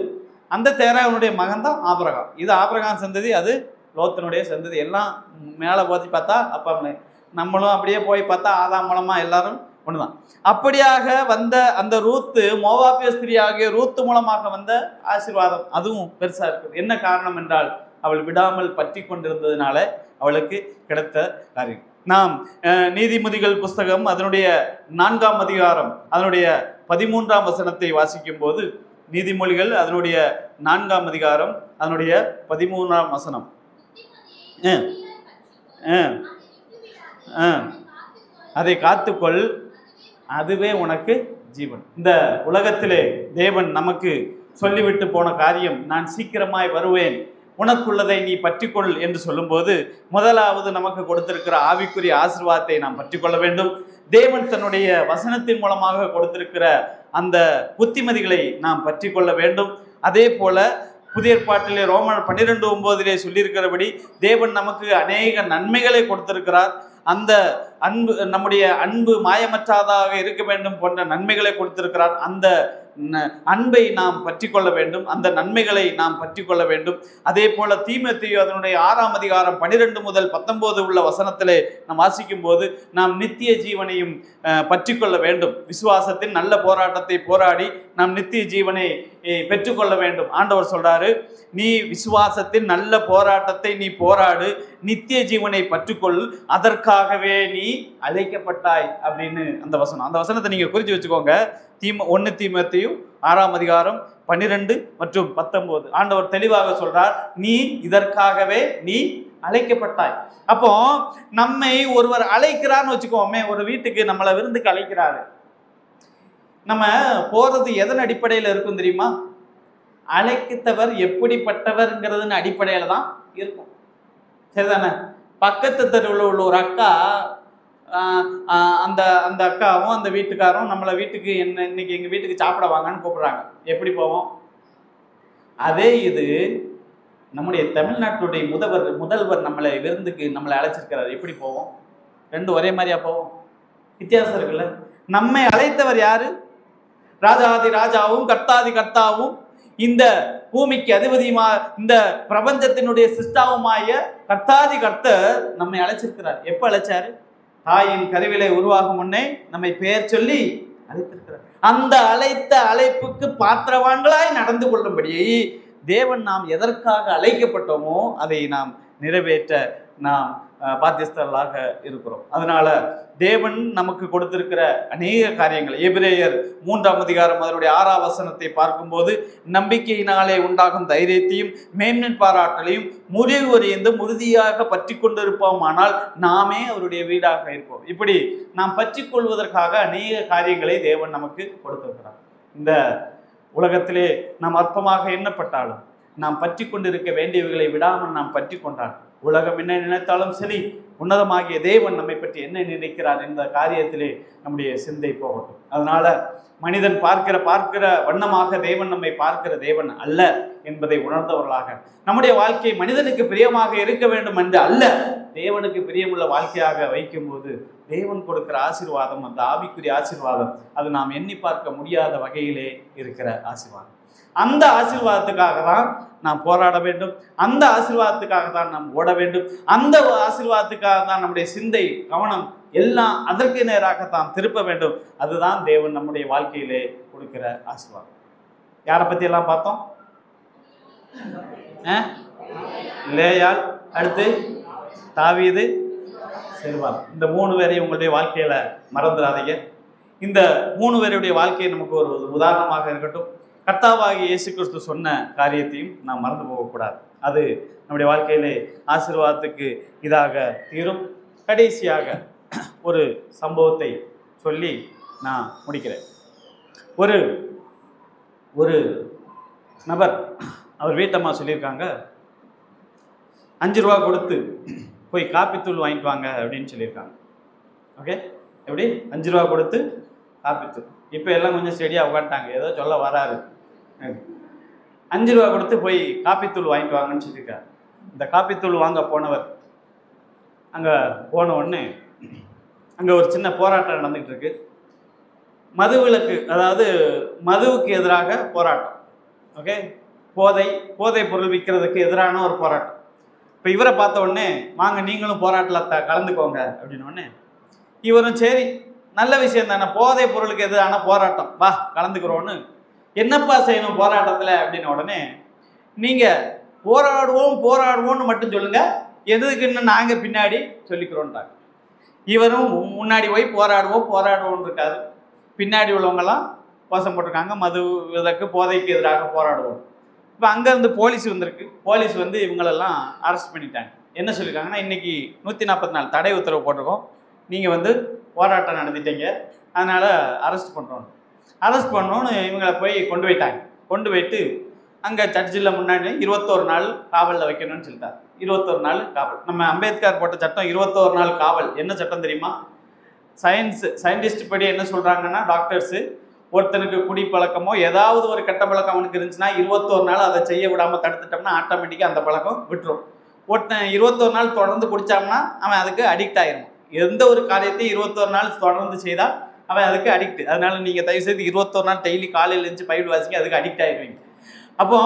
அந்த தேராவினுடைய மகன் தான் ஆபிரகாம். இது ஆபிரகாம் சந்ததி, அது லோத்தினுடைய சந்ததி. எல்லாம் மேலே போத்தி பார்த்தா அப்பா நம்மளும் அப்படியே போய் பார்த்தா ஆதாம் மூலமா எல்லாரும் ஒண்ணுதான். அப்படியாக வந்த அந்த ரூத்து, மோவாபிய ஸ்திரீ ஆகிய ரூத்து மூலமாக வந்த ஆசீர்வாதம் அதுவும் பெருசா இருக்குது. என்ன காரணம் என்றால் அவள் விடாமல் பற்றி கொண்டிருந்ததுனால அவளுக்கு கிடைத்த காரியம். நாம் நீதிமொழிகள் புஸ்தகம் அதனுடைய 4ஆம் அதிகாரம் அதனுடைய 13ஆம் வசனத்தை வாசிக்கும் போது, நீதிமொழிகள் அதனுடைய 4ஆம் அதிகாரம் அதனுடைய 13ஆம் வசனம், அதை காத்துக்கொள், அதுவே உனக்கு ஜீவன். இந்த உலகத்திலே தேவன் நமக்கு சொல்லிவிட்டு போன காரியம், நான் சீக்கிரமாய் வருவேன், உனக்குள்ளதை நீ பற்றிக்கொள் என்று சொல்லும்போது, முதலாவது நமக்கு கொடுத்திருக்கிற ஆவிக்குரிய ஆசீர்வாதத்தை நாம் பற்றிக்கொள்ள வேண்டும். தேவன் தன்னுடைய வசனத்தின் மூலமாக கொடுத்திருக்கிற அந்த புத்திமதிகளை நாம் பற்றிக்கொள்ள வேண்டும். அதே போல புதிய ஏற்பாட்டிலே ரோமர் 12:9 சொல்லியிருக்கிறபடி தேவன் நமக்கு அநேக நன்மைகளை கொடுத்திருக்கிறார். அந்த அன்பு, நம்முடைய அன்பு மாயமற்றதாக இருக்க வேண்டும் போன்ற நன்மைகளை கொடுத்திருக்கிறார். அந்த அன்பை நாம் பற்றி கொள்ள வேண்டும், அந்த நன்மைகளை நாம் பற்றி கொள்ள வேண்டும். அதே போல தீமோத்தேயு அதனுடைய 6ஆம் அதிகாரம் 12 முதல் 19 உள்ள வசனத்திலே நாம் வாசிக்கும் போது, நாம் நித்திய ஜீவனையும் பற்றி கொள்ள வேண்டும். விசுவாசத்தின் நல்ல போராட்டத்தை போராடி நாம் நித்திய ஜீவனை பெற்றுக்கொள்ள வேண்டும். ஆண்டவர் சொல்றாரு, நீ விசுவாசத்தின் நல்ல போராட்டத்தை நீ போராடு, நித்திய ஜீவனை பற்றுக்கொள், அதற்காகவே நீ அழைக்கப்பட்டாய் அப்படின்னு அந்த வசனம். அந்த வசனத்தை நீங்க குறித்து வச்சுக்கோங்க. 1 தீமோத்தேயு 6ஆம் அதிகாரம் 12 மற்றும் 19 ஆண்டவர் தெளிவாக சொல்றார், நீ இதற்காகவே நீ அழைக்கப்பட்டாய். அப்போ நம்மை ஒருவர் அழைக்கிறான்னு வச்சுக்கோமே, ஒரு வீட்டுக்கு நம்மளை விருந்துக்கு அழைக்கிறாரு. நம்ம போறது எதன் அடிப்படையில் இருக்கும் தெரியுமா? அழைத்தவர் எப்படிப்பட்டவர்ங்கிறதுன்னு அடிப்படையில தான் இருக்கும். சரிதானே? பக்கத்து தெருவில் உள்ள ஒரு அக்கா, அந்த அந்த அக்காவும் அந்த வீட்டுக்காரும் நம்மளை வீட்டுக்கு இன்னைக்கு எங்கள் வீட்டுக்கு சாப்பிட வாங்கன்னு கூப்பிடுறாங்க. எப்படி போவோம்? அதே இது நம்முடைய தமிழ்நாட்டுடைய முதல்வர் நம்மளை விருந்துக்கு நம்மளை அழைச்சிருக்கிறார். எப்படி போவோம்? ரெண்டும் ஒரே மாதிரியா போவோம்? வித்தியாசம் இருக்குல்ல. நம்மை அழைத்தவர் யாரு? ராஜாதி ராஜாவும் கர்த்தாதி கர்த்தாவும் இந்த பூமிக்கு அதிபதியுமா இந்த பிரபஞ்சத்தினுடைய சிஸ்டாவுமாய கர்த்தாதி கர்த்தர் நம்மை அழைச்சிருக்கிறார். எப்ப அழைச்சாரு? தாயின் கருவிலை உருவாகும் முன்னே நம்மை பெயர் சொல்லி அழைத்திருக்கிறார். அந்த அழைத்த அழைப்புக்கு பாத்திரவான்களாய் நடந்து கொள்ளும்படி தேவன் நாம் எதற்காக அழைக்கப்பட்டோமோ அதை நாம் நிறைவேற்ற நாம் பாத்தியஸ்தர்களாக இருக்கிறோம். அதனால தேவன் நமக்கு கொடுத்திருக்கிற அநேக காரியங்கள், எபிரேயர் 3ஆம் அதிகாரம் அதனுடைய 6ஆம் வசனத்தை பார்க்கும்போது, நம்பிக்கையினாலே உண்டாகும் தைரியத்தையும் மேன்மையின் பாராட்டலையும் முடிவு வரைந்து உறுதியாக பற்றி கொண்டிருப்போமானால் நாமே அவருடைய வீடாக இருப்போம். இப்படி நாம் பற்றி கொள்வதற்காக அநேக காரியங்களை தேவன் நமக்கு கொடுத்திருக்கிறார். இந்த உலகத்திலே நாம் அற்பமாக எண்ணப்பட்டாலும் நாம் பற்றி கொண்டிருக்க வேண்டியவைகளை விடாமல் நாம் பற்றி கொண்டால், உலகம் என்ன நினைத்தாலும் சரி, உன்னதமாகிய தேவன் நம்மை பற்றி என்ன நினைக்கிறார் என்ற காரியத்திலே நம்முடைய சிந்தை போகட்டும். அதனால மனிதன் பார்க்கிற வண்ணமாக தேவன் நம்மை பார்க்கிற தேவன் அல்ல என்பதை உணர்ந்தவர்களாக, நம்முடைய வாழ்க்கை மனிதனுக்கு பிரியமாக இருக்க வேண்டும் என்று அல்ல, தேவனுக்கு பிரியமுள்ள வாழ்க்கையாக வைக்கும்போது தேவன் கொடுக்கிற ஆசீர்வாதம், அந்த ஆவிக்குரிய ஆசீர்வாதம், அது நாம் எண்ணி பார்க்க முடியாத வகையிலே இருக்கிற ஆசீர்வாதம். அந்த ஆசீர்வாதத்துக்காக தான் நாம் போராட வேண்டும், அந்த ஆசீர்வாதத்துக்காக தான் நாம் ஓட வேண்டும், அந்த ஆசீர்வாதத்துக்காக தான் நம்முடைய சிந்தை கவனம் எல்லாம் அதற்கு நேராகத்தான் திருப்ப வேண்டும். அதுதான் தேவன் நம்முடைய வாழ்க்கையிலே கொடுக்கிற ஆசீர்வாதம். யாரை பத்தி எல்லாம் பார்த்தோம்? லேயாள், அடுத்து தாவீது, செருபால். இந்த 3 பேரையும் உங்களுடைய வாழ்க்கையில மறந்துடாதீங்க. இந்த 3 பேருடைய வாழ்க்கையை நமக்கு ஒரு உதாரணமாக இருக்கட்டும். கர்த்தாவாகிய இயேசு கிறிஸ்து சொன்ன காரியத்தையும் நாம் மறந்து போகக்கூடாது. அது நம்முடைய வாழ்க்கையிலே ஆசீர்வாதத்துக்கு இதாக தீரும். கடைசியாக ஒரு சம்பவத்தை சொல்லி நான் முடிக்கிறேன். ஒரு நபர், அவர் வீட்டம்மா சொல்லியிருக்காங்க, 5 ரூபா கொடுத்து போய் காப்பித்தூள் வாங்கிட்டு வாங்க அப்படின்னு சொல்லியிருக்காங்க. ஓகே, எப்படி? 5 ரூபா கொடுத்து காப்பித்தூள். இப்போ எல்லாம் கொஞ்சம் ஸ்டெடியாக உட்காந்துட்டாங்க, ஏதோ சொல்ல வராரு. 5 ரூபா கொடுத்து போய் காப்பித்தூள் வாங்கிட்டு வாங்கன்னு சொல்லியிருக்காரு. இந்த காப்பித்தூள் வாங்க போனவர் அங்கே போன உடனே அங்கே ஒரு சின்ன போராட்டம் நடந்துகிட்டு இருக்கு. மதுவிலக்கு, அதாவது மதுவுக்கு எதிராக போராட்டம். ஓகே, போதை பொருள் விற்கிறதுக்கு எதிரான ஒரு போராட்டம். இப்போ இவரை பார்த்த உடனே, வாங்க நீங்களும் போராட்டத்தில் கலந்துக்கோங்க அப்படின்னு உடனே இவரும் சரி நல்ல விஷயம் தானே, போதை பொருளுக்கு எதிரான போராட்டம், வா கலந்துக்கிறோன்னு, என்னப்பா செய்யணும் போராட்டத்தில் அப்படின்ன உடனே, நீங்கள் போராடுவோம்னு மட்டும் சொல்லுங்க, எதுக்குன்னு நாங்கள் பின்னாடி சொல்லிக்கிறோன்றாங்க. இவரும் முன்னாடி போய் போராடுவோம்னு இருக்காரு. பின்னாடி உள்ளவங்கெல்லாம் கோஷம் போட்டிருக்காங்க, மது இதற்கு போதைக்கு எதிராக போராடுவோம். இப்போ அங்கேருந்து போலீஸ் வந்திருக்கு. போலீஸ் வந்து இவங்களெல்லாம் அரெஸ்ட் பண்ணிட்டாங்க. என்ன சொல்லியிருக்காங்கன்னா, இன்றைக்கி 144 தடை உத்தரவு போட்டிருக்கோம், நீங்கள் வந்து போராட்டம் நடத்திட்டீங்க, அதனால் அரெஸ்ட் பண்ணுறோம். அரெஸ்ட் பண்ணோன்னு இவங்களை போய் கொண்டு போயிட்டாங்க. கொண்டு போயிட்டு அங்கே சர்ச்சில் முன்னாடி 21 நாள் காவலில் வைக்கணும்னு சொல்லிட்டார். 21 நாள் காவல். நம்ம அம்பேத்கர் போட்ட சட்டம் 21 நாள் காவல். என்ன சட்டம் தெரியுமா? சயின்டிஸ்ட் படி என்ன சொல்கிறாங்கன்னா, டாக்டர்ஸு ஒருத்தனுக்கு குடி பழக்கமோ ஏதாவது ஒரு கெட்ட பழக்கம் அவனுக்கு இருந்துச்சுன்னா 21 நாள் அதை செய்ய விடாமல் தடுத்துட்டோம்னா ஆட்டோமேட்டிக்காக அந்த பழக்கம் விட்டுரும். ஒருத்தன் 21 நாள் தொடர்ந்து குடித்தான்னா அவன் அதுக்கு அடிக்ட் ஆயிரும். எந்த ஒரு காரியத்தையும் 21 நாள் தொடர்ந்து செய்தால் அவன் அதுக்கு அடிக்ட். அதனால நீங்கள் தயவுசெய்து 21 நாள் டெய்லி காலையில் எழுந்து பைபிள் வாசிங்க, அதுக்கு அடிக்ட் ஆயிடுவீங்க. அப்போ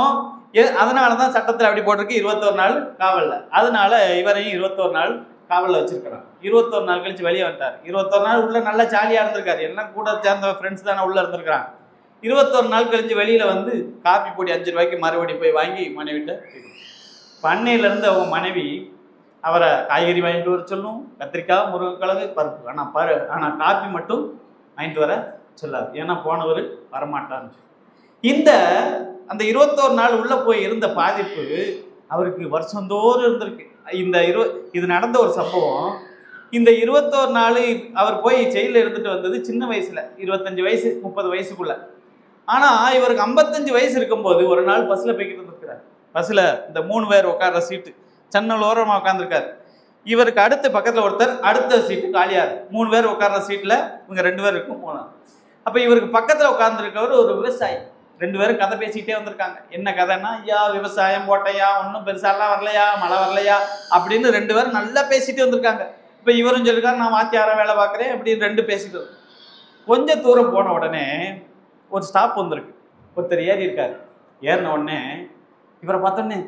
அதனால தான் சட்டத்தில் அப்படி போட்டிருக்கு 21 நாள் காவலில். அதனால இவரையும் 21 நாள் காவலில் வச்சிருக்கிறான். 21 நாள் கழிச்சு வெளியே வந்துட்டார். 21 நாள் உள்ள நல்லா ஜாலியாக இருந்திருக்காரு. எல்லாம் கூட சேர்ந்த ஃப்ரெண்ட்ஸ் தானே உள்ள இருந்திருக்கிறாங்க. 21 நாள் கழிச்சு வெளியில் வந்து காப்பி பொடி 5 ரூபாய்க்கு மறுபடியும் போய் வாங்கி மனைவிட்ட பண்ணையிலேருந்து அவங்க மனைவி அவரை காய்கறி வாங்கிட்டு வர சொல்லும், கத்திரிக்காய், முருங்கைக்கிழங்கு, பருப்பு. ஆனால் காப்பி மட்டும் வாங்கிட்டு வர சொல்லாது. ஏன்னா போனவர் வரமாட்டான்னு. அந்த 21 நாள் உள்ளே போய் இருந்த பாதிப்பு அவருக்கு வருஷந்தோறும் இருந்திருக்கு. இது நடந்த ஒரு சம்பவம். இந்த 21 நாள் அவர் போய் ஜெயிலில் இருந்துட்டு வந்தது சின்ன வயசில், 25 வயசு 30 வயசுக்குள்ள. ஆனால் இவருக்கு 55 வயசு இருக்கும்போது ஒரு நாள் பஸ்ஸில் போய்கிட்டு இருந்திருக்கிறார். பஸ்ஸில் இந்த 3 பேர் உட்கார்ற சீட்டு ஜன்னல் ஓரமாக உட்காந்துருக்காரு. இவருக்கு அடுத்த பக்கத்தில் ஒருத்தர், அடுத்த சீட்டு காலியார். 3 பேர் உட்கார்ற சீட்டில் இவங்க 2 பேர் இருக்கும் போனார். அப்போ இவருக்கு பக்கத்தில் உட்காந்துருக்கவர் ஒரு விவசாயி. 2 பேரும் கதை பேசிக்கிட்டே வந்திருக்காங்க. என்ன கதைன்னா, ஐயா விவசாயம் போட்டையா, ஒன்றும் பெருசாலாம் வரலையா, மழை வரலையா அப்படின்னு 2 பேரும் நல்லா பேசிட்டு வந்திருக்காங்க. இப்போ இவரும் சொல்லியிருக்காரு, நான் வாத்தியார வேலை பார்க்குறேன் அப்படின்னு 2 பேசிட்டு. கொஞ்சம் தூரம் போன உடனே ஒரு ஸ்டாப் வந்திருக்கு. ஒருத்தர் ஏறி இருக்காரு. ஏறின உடனே இவரை பார்த்தோன்னே,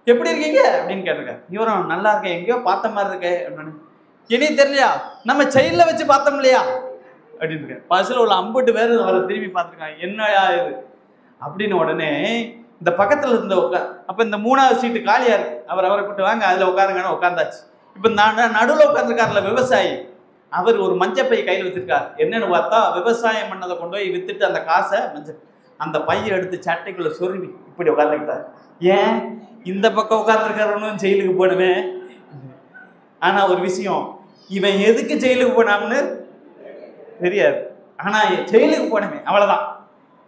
எப்படி இருக்கீங்க அப்படின்னு கேட்டிருக்காரு. இவரும் நல்லா இருக்கேன், எங்கேயோ பார்த்த மாதிரி இருக்கே அப்படின்னு. இனி தெரியலையா, நம்ம செயலில் வச்சு பார்த்தோம் இல்லையா அப்படின்னு இருக்காரு. பஸ்ஸில் உள்ள 50 பேர் அவரை திரும்பி பார்த்துருக்காங்க. என்னையா இது அப்படின்னு. உடனே இந்த பக்கத்தில் இருந்த அப்போ இந்த 3வது சீட்டு காலியாக இருக்கு. அவரை கூப்பிட்டு வாங்க, அதில் உட்காருங்கன்னு உட்காந்தாச்சு. இப்போ நடுவில் உட்காந்துருக்காருல விவசாயி, அவர் ஒரு மஞ்சப்பை கையில் வச்சிருக்காரு. என்னன்னு பார்த்தா விவசாயம் பண்ணதை கொண்டு போய் வித்துட்டு அந்த காசை அந்த பையை எடுத்து சட்டைக்குள்ள சொருவி இப்படி உட்காந்துக்கிட்டார். ஏன் இந்த பக்கம் உட்காந்துருக்காருன்னு ஜெயிலுக்கு போனவன். ஆனால் ஒரு விஷயம், இவன் எதுக்கு ஜெயிலுக்கு போனான்னு தெரியாது. ஆனால் ஜெயிலுக்கு போனவன் அவ்வளோதான்.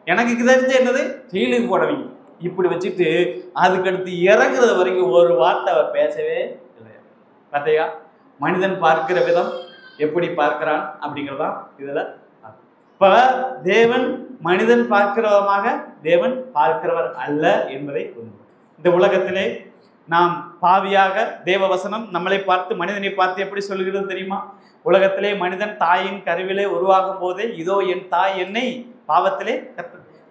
எனக்கு தெரிஞ்ச என்னது, ஜெயிலுக்கு போனவங்க இப்படி வச்சுட்டு அதுக்கடுத்து இறங்குறது வரைக்கும் ஒரு வார்த்தை அவர் பேசவே இல்லை. பார்த்தையா, மனிதன் பார்க்கிற விதம் எப்படி பார்க்கிறான் அப்படிங்கிறதான் இதில். இப்போ தேவன் மனிதன் பார்க்கிற விதமாக தேவன் பார்க்கிறவர் அல்ல என்பதை புரிந்து, இந்த உலகத்திலே நாம் பாவியாக, தேவ வசனம் நம்மளை பார்த்து, மனிதனை பார்த்து எப்படி சொல்லுகிறது தெரியுமா? உலகத்திலே மனிதன் தாயின் கருவிலே உருவாகும் போதே, இதோ என் தாய் என்னை பாவத்திலே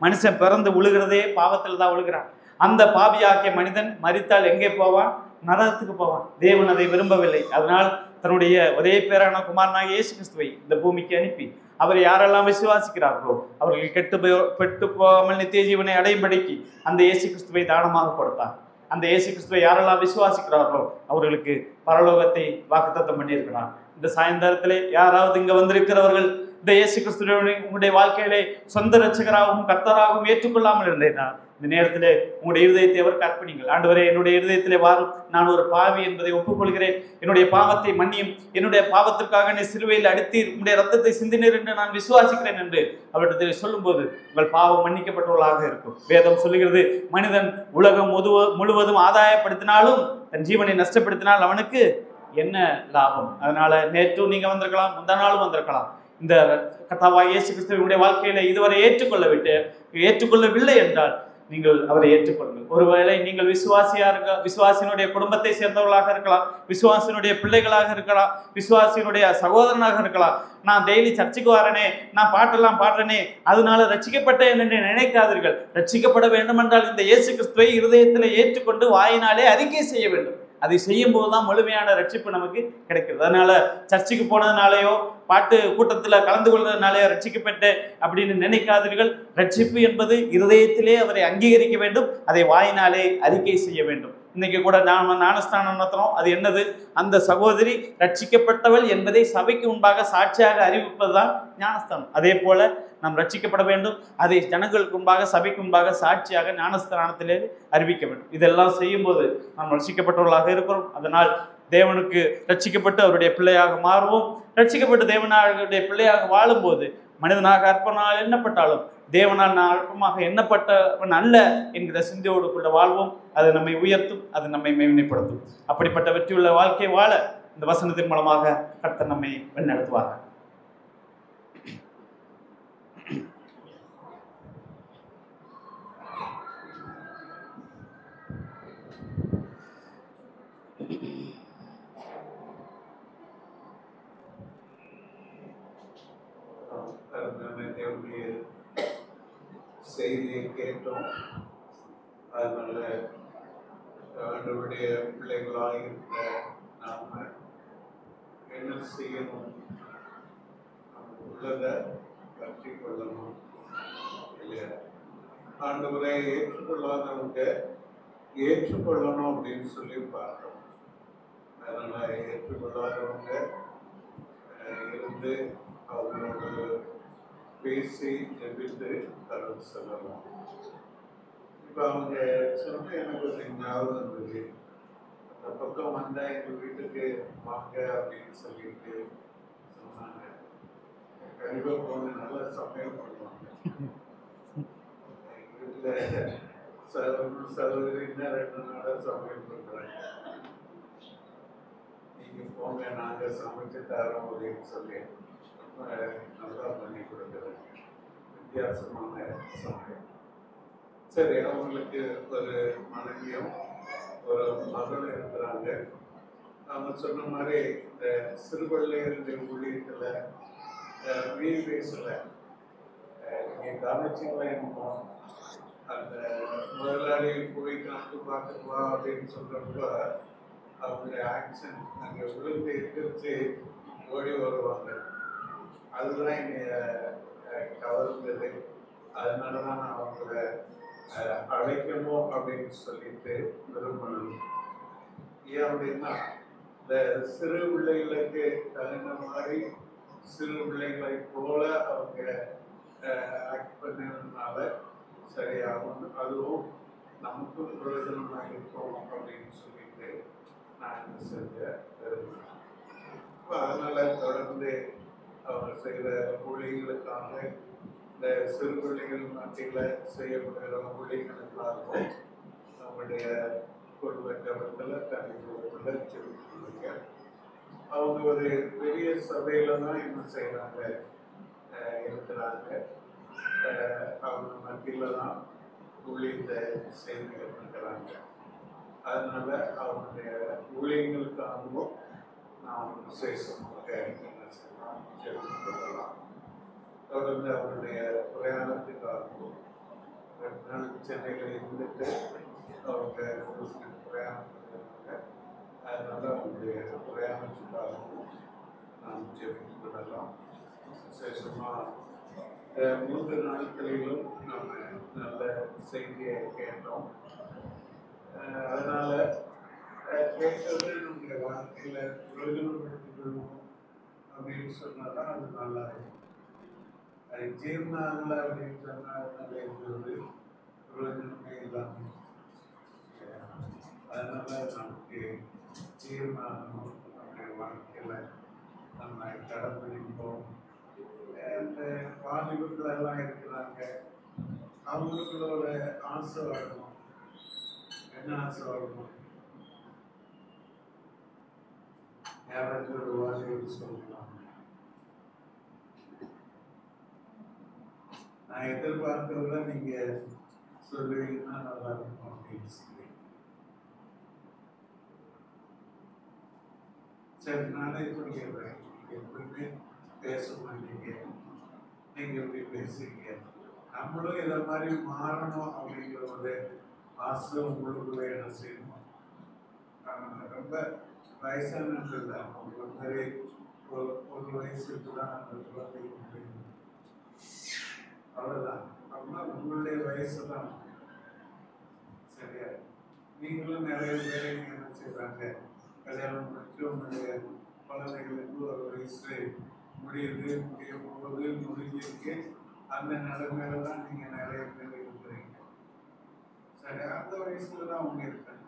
மனுஷன் பிறந்து உழுகிறதே பாவத்தில் தான் உழுகிறான். அந்த பாவியாகிய மனிதன் மரித்தால் எங்கே போவான்? நரகத்துக்கு போவான். தேவன் அதை விரும்பவில்லை. அதனால் தன்னுடைய ஒரே பேரான குமாரனாகிய இயேசு கிறிஸ்துவை இந்த பூமிக்கு அனுப்பி அவரை யாரெல்லாம் விசுவாசிக்கிறார்களோ அவர்கள் கெட்டு போகாமல் நித்திய ஜீவனை அடையும்படிக்கு அந்த இயேசு கிறிஸ்துவை தானமாக கொடுத்தார். அந்த இயேசு கிறிஸ்துவை யாரெல்லாம் விசுவாசிக்கிறார்களோ அவர்களுக்கு பரலோகத்தை வாக்குத்தத்தம் பண்ணியிருக்கிறார். இந்த சாயந்தரத்திலே யாராவது இங்க வந்திருக்கிறவர்கள் இந்த இயேசு கிறிஸ்துவை உங்களுடைய வாழ்க்கையிலே சொந்த ரட்சகராகவும் கர்த்தராகவும் ஏற்றுக்கொள்ளாமல் இருந்தேன், இந்த நேரத்திலே உங்களுடைய இருதயத்தை அவர் கற்பணிங்கள். ஆண்டவரே, என்னுடைய இருதயத்திலே வாரும், நான் ஒரு பாவி என்பதை ஒப்புக்கொள்கிறேன், என்னுடைய பாவத்தை மன்னியும், என்னுடைய பாவத்திற்காக நீ சிலுவையில் அடித்தீர், உங்களுடைய ரத்தத்தை சிந்தினீர் என்று நான் விசுவாசிக்கிறேன் என்று அவரிடத்தில் சொல்லும்போது உங்கள் பாவம் மன்னிக்கப்பட்டவர்களாக இருக்கும். வேதம் சொல்லுகிறது, மனிதன் உலகம் முழுவதும் ஆதாயப்படுத்தினாலும் தன் ஜீவனை நஷ்டப்படுத்தினால் அவனுக்கு என்ன லாபம்? அதனால நேற்றும் நீங்க வந்திருக்கலாம், முந்தா நாளும் வந்திருக்கலாம். இந்த கர்த்தாவாகிய இயேசு கிறிஸ்துவினுடைய வாழ்க்கையில இதுவரை ஏற்றுக்கொள்ளவில்லை என்றால் நீங்கள் அவரை ஏற்றுக்கொள்ளுங்கள். ஒருவேளை நீங்கள் விசுவாசியினுடைய குடும்பத்தை சேர்ந்தவர்களாக இருக்கலாம், விசுவாசியினுடைய பிள்ளைகளாக இருக்கலாம், விசுவாசியினுடைய சகோதரனாக இருக்கலாம். நான் டெய்லி சர்ச்சுக்கு வரனே, நான் பாட்டெல்லாம் பாடுறேனே, அதனால ரட்சிக்கப்பட்டேன் என்று நினைக்காதீர்கள். ரட்சிக்கப்பட வேண்டும் என்றால் இந்த இயேசு கிறிஸ்துவை இருதயத்தில் ஏற்றுக்கொண்டு வாயினாலே அறிக்கை செய்ய வேண்டும். அதை செய்யும் போதுதான் முழுமையான ரட்சிப்பு நமக்கு கிடைக்கிறது. அதனால சர்ச்சுக்கு போனதுனாலேயோ பாட்டு கூட்டத்தில் கலந்து கொள்வதனாலேயோ ரட்சிக்கப்பட்டேன் அப்படின்னு நினைக்காதீர்கள். ரட்சிப்பு என்பது இருதயத்திலே அவரை அங்கீகரிக்க வேண்டும், அதை வாயினாலே அறிக்கை செய்ய வேண்டும். இன்னைக்கு கூட நாம் ஞானஸ்தானம் நடத்துறோம். அது என்னது? அந்த சகோதரி ரட்சிக்கப்பட்டவள் என்பதை சபைக்கு முன்பாக சாட்சியாக அறிவிப்பதுதான் ஞானஸ்தானம். அதே போல நாம் ரட்சிக்கப்பட வேண்டும், அதை ஜனங்களுக்கு முன்பாக, சபைக்கு முன்பாக சாட்சியாக ஞானஸ்தானத்திலே அறிவிக்க வேண்டும். இதெல்லாம் செய்யும் போது நாம் ரட்சிக்கப்பட்டவர்களாக இருக்கிறோம். அதனால் தேவனுக்கு ரட்சிக்கப்பட்டு அவருடைய பிள்ளையாக மாறுவோம். ரட்சிக்கப்பட்டு தேவனுடைய பிள்ளையாக வாழும்போது மனிதனாக அற்பனால் எண்ணப்பட்டாலும் தேவனால் நான் அற்பமாக எண்ணப்பட்டவன் அல்ல என்கிற சிந்தையோடு கொண்ட வாழ்வோம். அது நம்மை உயர்த்தும், அது நம்மை மேன்மைப்படுத்தும். அப்படிப்பட்ட வெற்றியுள்ள வாழ்க்கை வாழ இந்த வசனத்தின் மூலமாக கர்த்தர் நம்மை வழிநடத்துவார். தேவனுடைய செய்தியை கேட்டோம். அதனால ஆண்டவருடைய பிள்ளைகளாக இருக்கிற நாம என்ன செய்யணும்? உள்ளதை பற்றி கொள்ளணும் இல்லையா? ஆண்டவரை ஏற்றுக்கொள்ளாதவங்க ஏற்றுக்கொள்ளணும் அப்படின்னு சொல்லி பார்த்தோம். அதனால ஏற்றுக்கொள்ளாதவங்க இருந்து அவங்களோட பேசி ஜெபித்து கடவுள் சொல்லலாம். இப்போ அவங்க சொன்ன எனக்கு ஒரு ஞாபகம் இருந்தது. அந்த பக்கம் வந்தா எங்க வீட்டுக்கு வாங்க அப்படின்னு சொல்லிட்டு சொன்னாங்க. கண்டிப்பா போன நல்லா சமையல் பண்ணுவாங்க. எங்க வீட்டுல சகோதரின்னா 2 நாளா சமையல் பண்றாங்க. நீங்க போங்க, நாங்க சமைச்சு தரோம் அப்படின்னு சொல்லி நல்லா பண்ணி கொடுக்குறாங்க. வித்தியாசமான சமையல். சரி, அவங்களுக்கு ஒரு மனைவியும் ஒரு மகளும் இருக்கிறாங்க. அவங்க சொன்ன மாதிரி இந்த சிறுபிள்ளைகளுடைய ஊழியத்துல வீழ்வேசில் நீங்க கவனிச்சிங்களா? என்னமோ அந்த முதலாளி போய் கணக்கு பார்த்துக்குவா அப்படின்னு சொல்றப்ப அவங்களுடைய ஆக்ஷன் அங்கே விழுந்து எதிர்த்து ஓடி வருவாங்க. அதுதான் என்னைய கவர்ந்தது. அதனாலதான் நான் அவங்கள அழைக்கணும் அப்படின்னு சொல்லிட்டு விரும்பணும். ஏன் அப்படின்னா இந்த சிறு பிள்ளைகளுக்கு தகுந்த மாதிரி சிறு பிள்ளைகளை போல அவங்க ஆக்ட் பண்ணதுனால சரியாகும், அதுவும் நமக்கும் பிரயோஜனமா இருக்கும் அப்படின்னு சொல்லிட்டு நான் இந்த செஞ்ச விரும்பினேன். அதனால தொடர்ந்து அவங்க செய்கிற ஊழியர்களுக்காக இந்த சிறு பிள்ளைகள் மத்தியில் செய்யப்படுகிற ஊழியர்களுக்காகவும் நம்முடைய குடும்ப ஜபத்தில் தனித்துவத்தில் சொல்லியிருக்காங்க. அவங்க ஒரு பெரிய சபையில தான் என்ன செய்கிறாங்க இருக்கிறாங்க. அவங்க மத்தியில தான் ஊழியத்தை செய்திகள் இருக்கிறாங்க. அதனால அவங்களுடைய ஊழியங்களுக்காகவும் நாம் விசேஷமாக என்ன செய்யலாம், ஜெபம் பண்ணலாம். தொடர்ந்து அவருடைய பிரயாணத்துக்காகவும் 2 நாள் சென்னையில் இருந்துட்டு அவங்க பிரயாணம் பண்ணிருக்காங்க. அதனால அவங்களுடைய பிரயாணத்துக்காகவும் நாம் ஜெபம் பண்ணலாம். விசேஷமாக 3 நாட்களிலும் நம்ம நல்ல செய்தியை கேட்டோம். அதனால கேட்டது நம்முடைய வாழ்க்கையில பிரயோஜனப்படுத்திக்கணும் அப்படின்னு சொன்னாதான் அது நல்லா இருக்கும். அது ஜீர்ணாகல அப்படின்னு சொன்னா அதனால இருக்கிறது பிரயோஜனமே இல்லாமல். அதனால நமக்கு ஜீர்ணாகணும் நம்முடைய வாழ்க்கையில நம்ம கடைப்பிடிப்போம். இந்த வாலிபர்கள் எல்லாம் இருக்கிறாங்க, அவங்களோட ஆசை வரணும். என்ன ஆசை வரணும்? யாராச்சும் ஒரு வாலிபர் சொல்லலாம், நான் எதிர்பார்க்கிறத நீங்க சொல்லுவீங்கன்னா நல்லா இருக்கும் அப்படின்னு சொல்லி. சரி, நானே சொல்லிடுறேன். நீங்க எப்பவுமே பேச மாட்டீங்க, நீங்க எப்படி பேசுறீங்க? நம்மளும் இதை மாதிரி மாறணும் அப்படிங்கிற ஒரு ஆசை உங்களுக்குள்ள என்ன செய்யணும். ரொம்ப வயசானது இல்லை, அவங்க மாதிரி ஒரு வயசுக்கு தான் அந்த குழந்தைக்கு முடியும். அவ்வளவுதான். அப்படின்னா உங்களுடைய வயசு தான் சரியா. நீங்களும் நிறைய பேர் என்ன செய்யறாங்க, கல்யாணம் முடிச்சு உங்களுடைய குழந்தைகளுக்கு ஒரு வயசு முடியுது, முடியும் போது முடிஞ்சிருக்கு. அந்த நிலைமையில தான் நீங்க நிறைய பேர் இருக்கிறீங்க. சரி, அந்த வயசுல தான் அவங்க இருக்காங்க.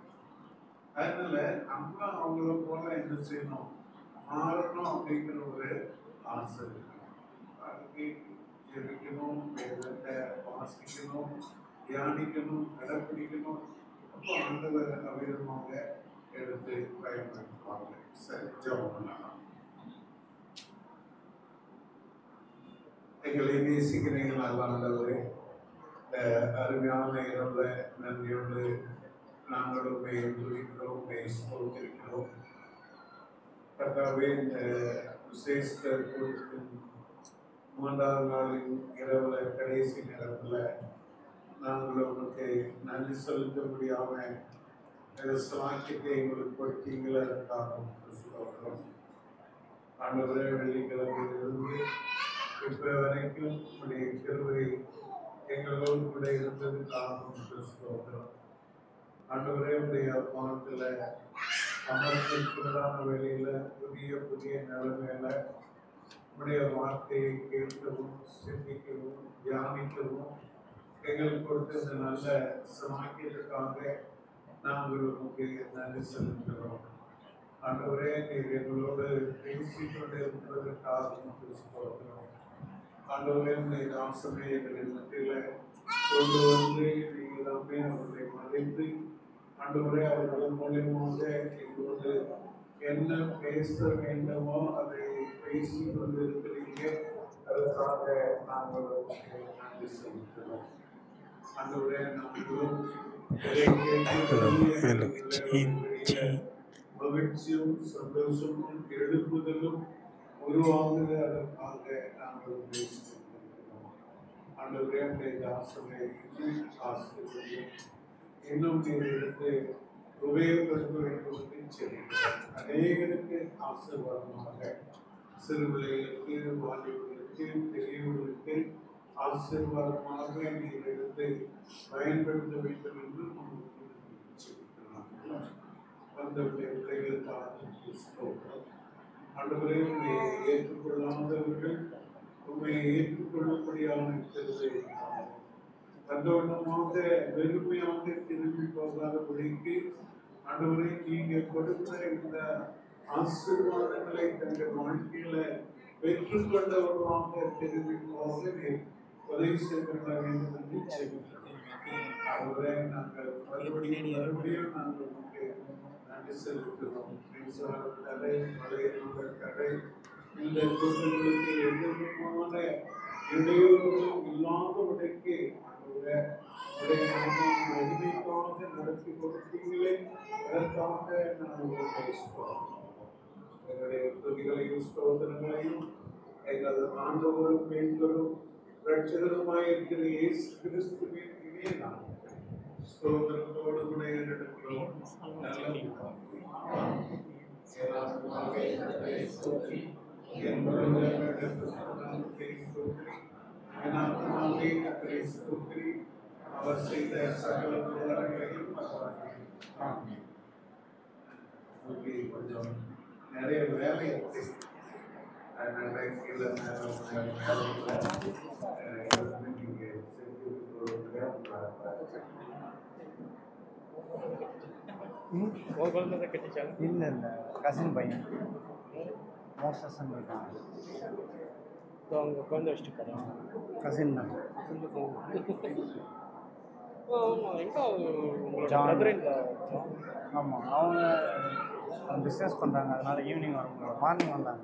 அதனால நம்மளும் அவங்கள போல என்ன செய்யணும், மாறணும் அப்படிங்கிற ஒரு ஆசை இருக்கு. அதுக்கு ஜெபிக்கணும், வேதத்தை வாசிக்கணும், தியானிக்கணும், கடைப்பிடிக்கணும். அப்போ ஆண்டவர் அவிதமாக எடுத்து பயன்படுத்துவாங்க. சரி, ஜெபம் பண்ணலாம். எங்களை நேசிக்கிறீர்கள் நல்ல ஆண்டவரே, அருமையான இரவுல நன்றியோடு நாங்கள் உண்மை துதிக்கிறோம், உண்மை ஸ்தோத்திரிக்கிறோம். கர்த்தாவே, இந்த விசேஷ கூட்டத்தின் 3வது நாளின் இரவுல கடைசி நேரத்தில் நாங்கள் உங்களுக்கு நன்றி செலுத்த முடியாம சாக்கியத்தை எங்களுக்கு கொடுத்தீங்களா இருந்தாலும் சொல்லுகிறோம். ஆண்டவரே, வெள்ளிக்கிழமையிலிருந்து இப்ப வரைக்கும் உங்களுடைய கிருபை எங்களோடு கூட இருந்ததுக்காக சொல்லுகிறோம். ஆண்டவரே, உடைய பானத்துல அமர்ந்திருக்கிறதான வேலையில புதிய புதிய நிலைமையில உடைய வார்த்தையை கேட்கவும், சிந்திக்கவும், தியானிக்கவும் எங்களுக்கு கொடுத்த இந்த நல்ல சமாக்கியத்துக்காக நாங்கள் உங்களுக்கு நன்றி செலுத்துகிறோம். ஆண்டவரே, நீர் எங்களோடு பேசிக்கொண்டு இருப்பதற்காக சொல்லுகிறோம். ஆண்டவரே, உடைய ஆசனை எங்களின் மத்தியில கொண்டு வந்து நீங்கள் எல்லாமே அவர்களை மறைந்து ஆண்டவரே அவர்கள் மூலியமாக எங்களோடு என்ன பேச வேண்டுமோ அதை பேசி கொண்டு இருக்கிறீங்க. அதற்காக நாங்கள் நன்றி செலுத்துகிறோம். ஆண்டவரே, நாங்களும் மகிழ்ச்சியும் சந்தோஷமும் எழுப்புதலும் உருவாகுது. அதற்காக நாங்கள் பேசிக்கொண்டிருக்கிறோம். ஆண்டவரே, உடைய தாசனை ஆசிரியர் இன்னும் நீர் எடுத்து உபயோகப்படுத்த வேண்டும் என்று சொல்லுங்கள். அநேகருக்கு ஆசீர்வாதமாக, சிறு பிள்ளைகளுக்கு, வாலிபர்களுக்கு, பெரியவர்களுக்கு ஆசீர்வாதமாக நீர் எடுத்து பயன்படுத்த வேண்டும் என்று அந்த பிள்ளைகளுக்காக ஆண்டவரே, உண்மை ஏற்றுக்கொள்ளாதவர்கள் உண்மை ஏற்றுக்கொள்ளும்படியான கருத்தை கண்டவனமாக வெறுமையாக திரும்பி போகாதபடிக்கு ஆண்டவரை நீங்க கொடுத்த இந்த ஆசீர்வாதங்களை தங்கள் வாழ்க்கையில பெற்றுக்கொண்டவர்களாக திரும்பி போக உதவி செய்ய வேண்டும் என்று செல்கிறோம். அவரை நாங்கள் மறுபடியும் நாங்கள் நன்றி செலுத்துகிறோம். மின்சார தடை, மழையினுடைய தடை, இந்த கூட்டங்களுக்கு எந்த விதமான இடையூறுகளும் இல்லாதவனுக்கு மகிமைக்காக நடத்தி கொடுத்தீங்களே, அதற்காக நாங்கள் பேசுகிறோம். எங்களுடைய துதிகளையும் ஸ்தோத்திரங்களையும் எங்கள் ஆண்டவரும் மீட்பரும் இரட்சகருமாயிருக்கிற இயேசு கிறிஸ்துவின் இனிய நாமத்தில் ஸ்தோத்திரத்தோடு கூட எடுக்கிறோம். நல்ல அவர் செய்த சகல உபகாரங்களையும் கொஞ்சம் நிறைய வேலை இருக்கு. அதனால கீழே நீங்க இல்லை இல்லை கசின் பையன் மோசன் இருக்கான். அவங்க குழந்தை வச்சுட்டு போகிறாங்க. கசின் தான். ஆமாம், அவங்க பிஸ்னஸ் பண்ணுறாங்க. அதனால ஈவினிங் வர முடியும். மார்னிங் வந்தாங்க.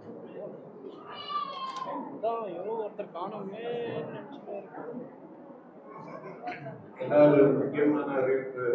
ஒருத்தர் காணோமே. ஏதாவது முக்கியமான அறிவிப்பு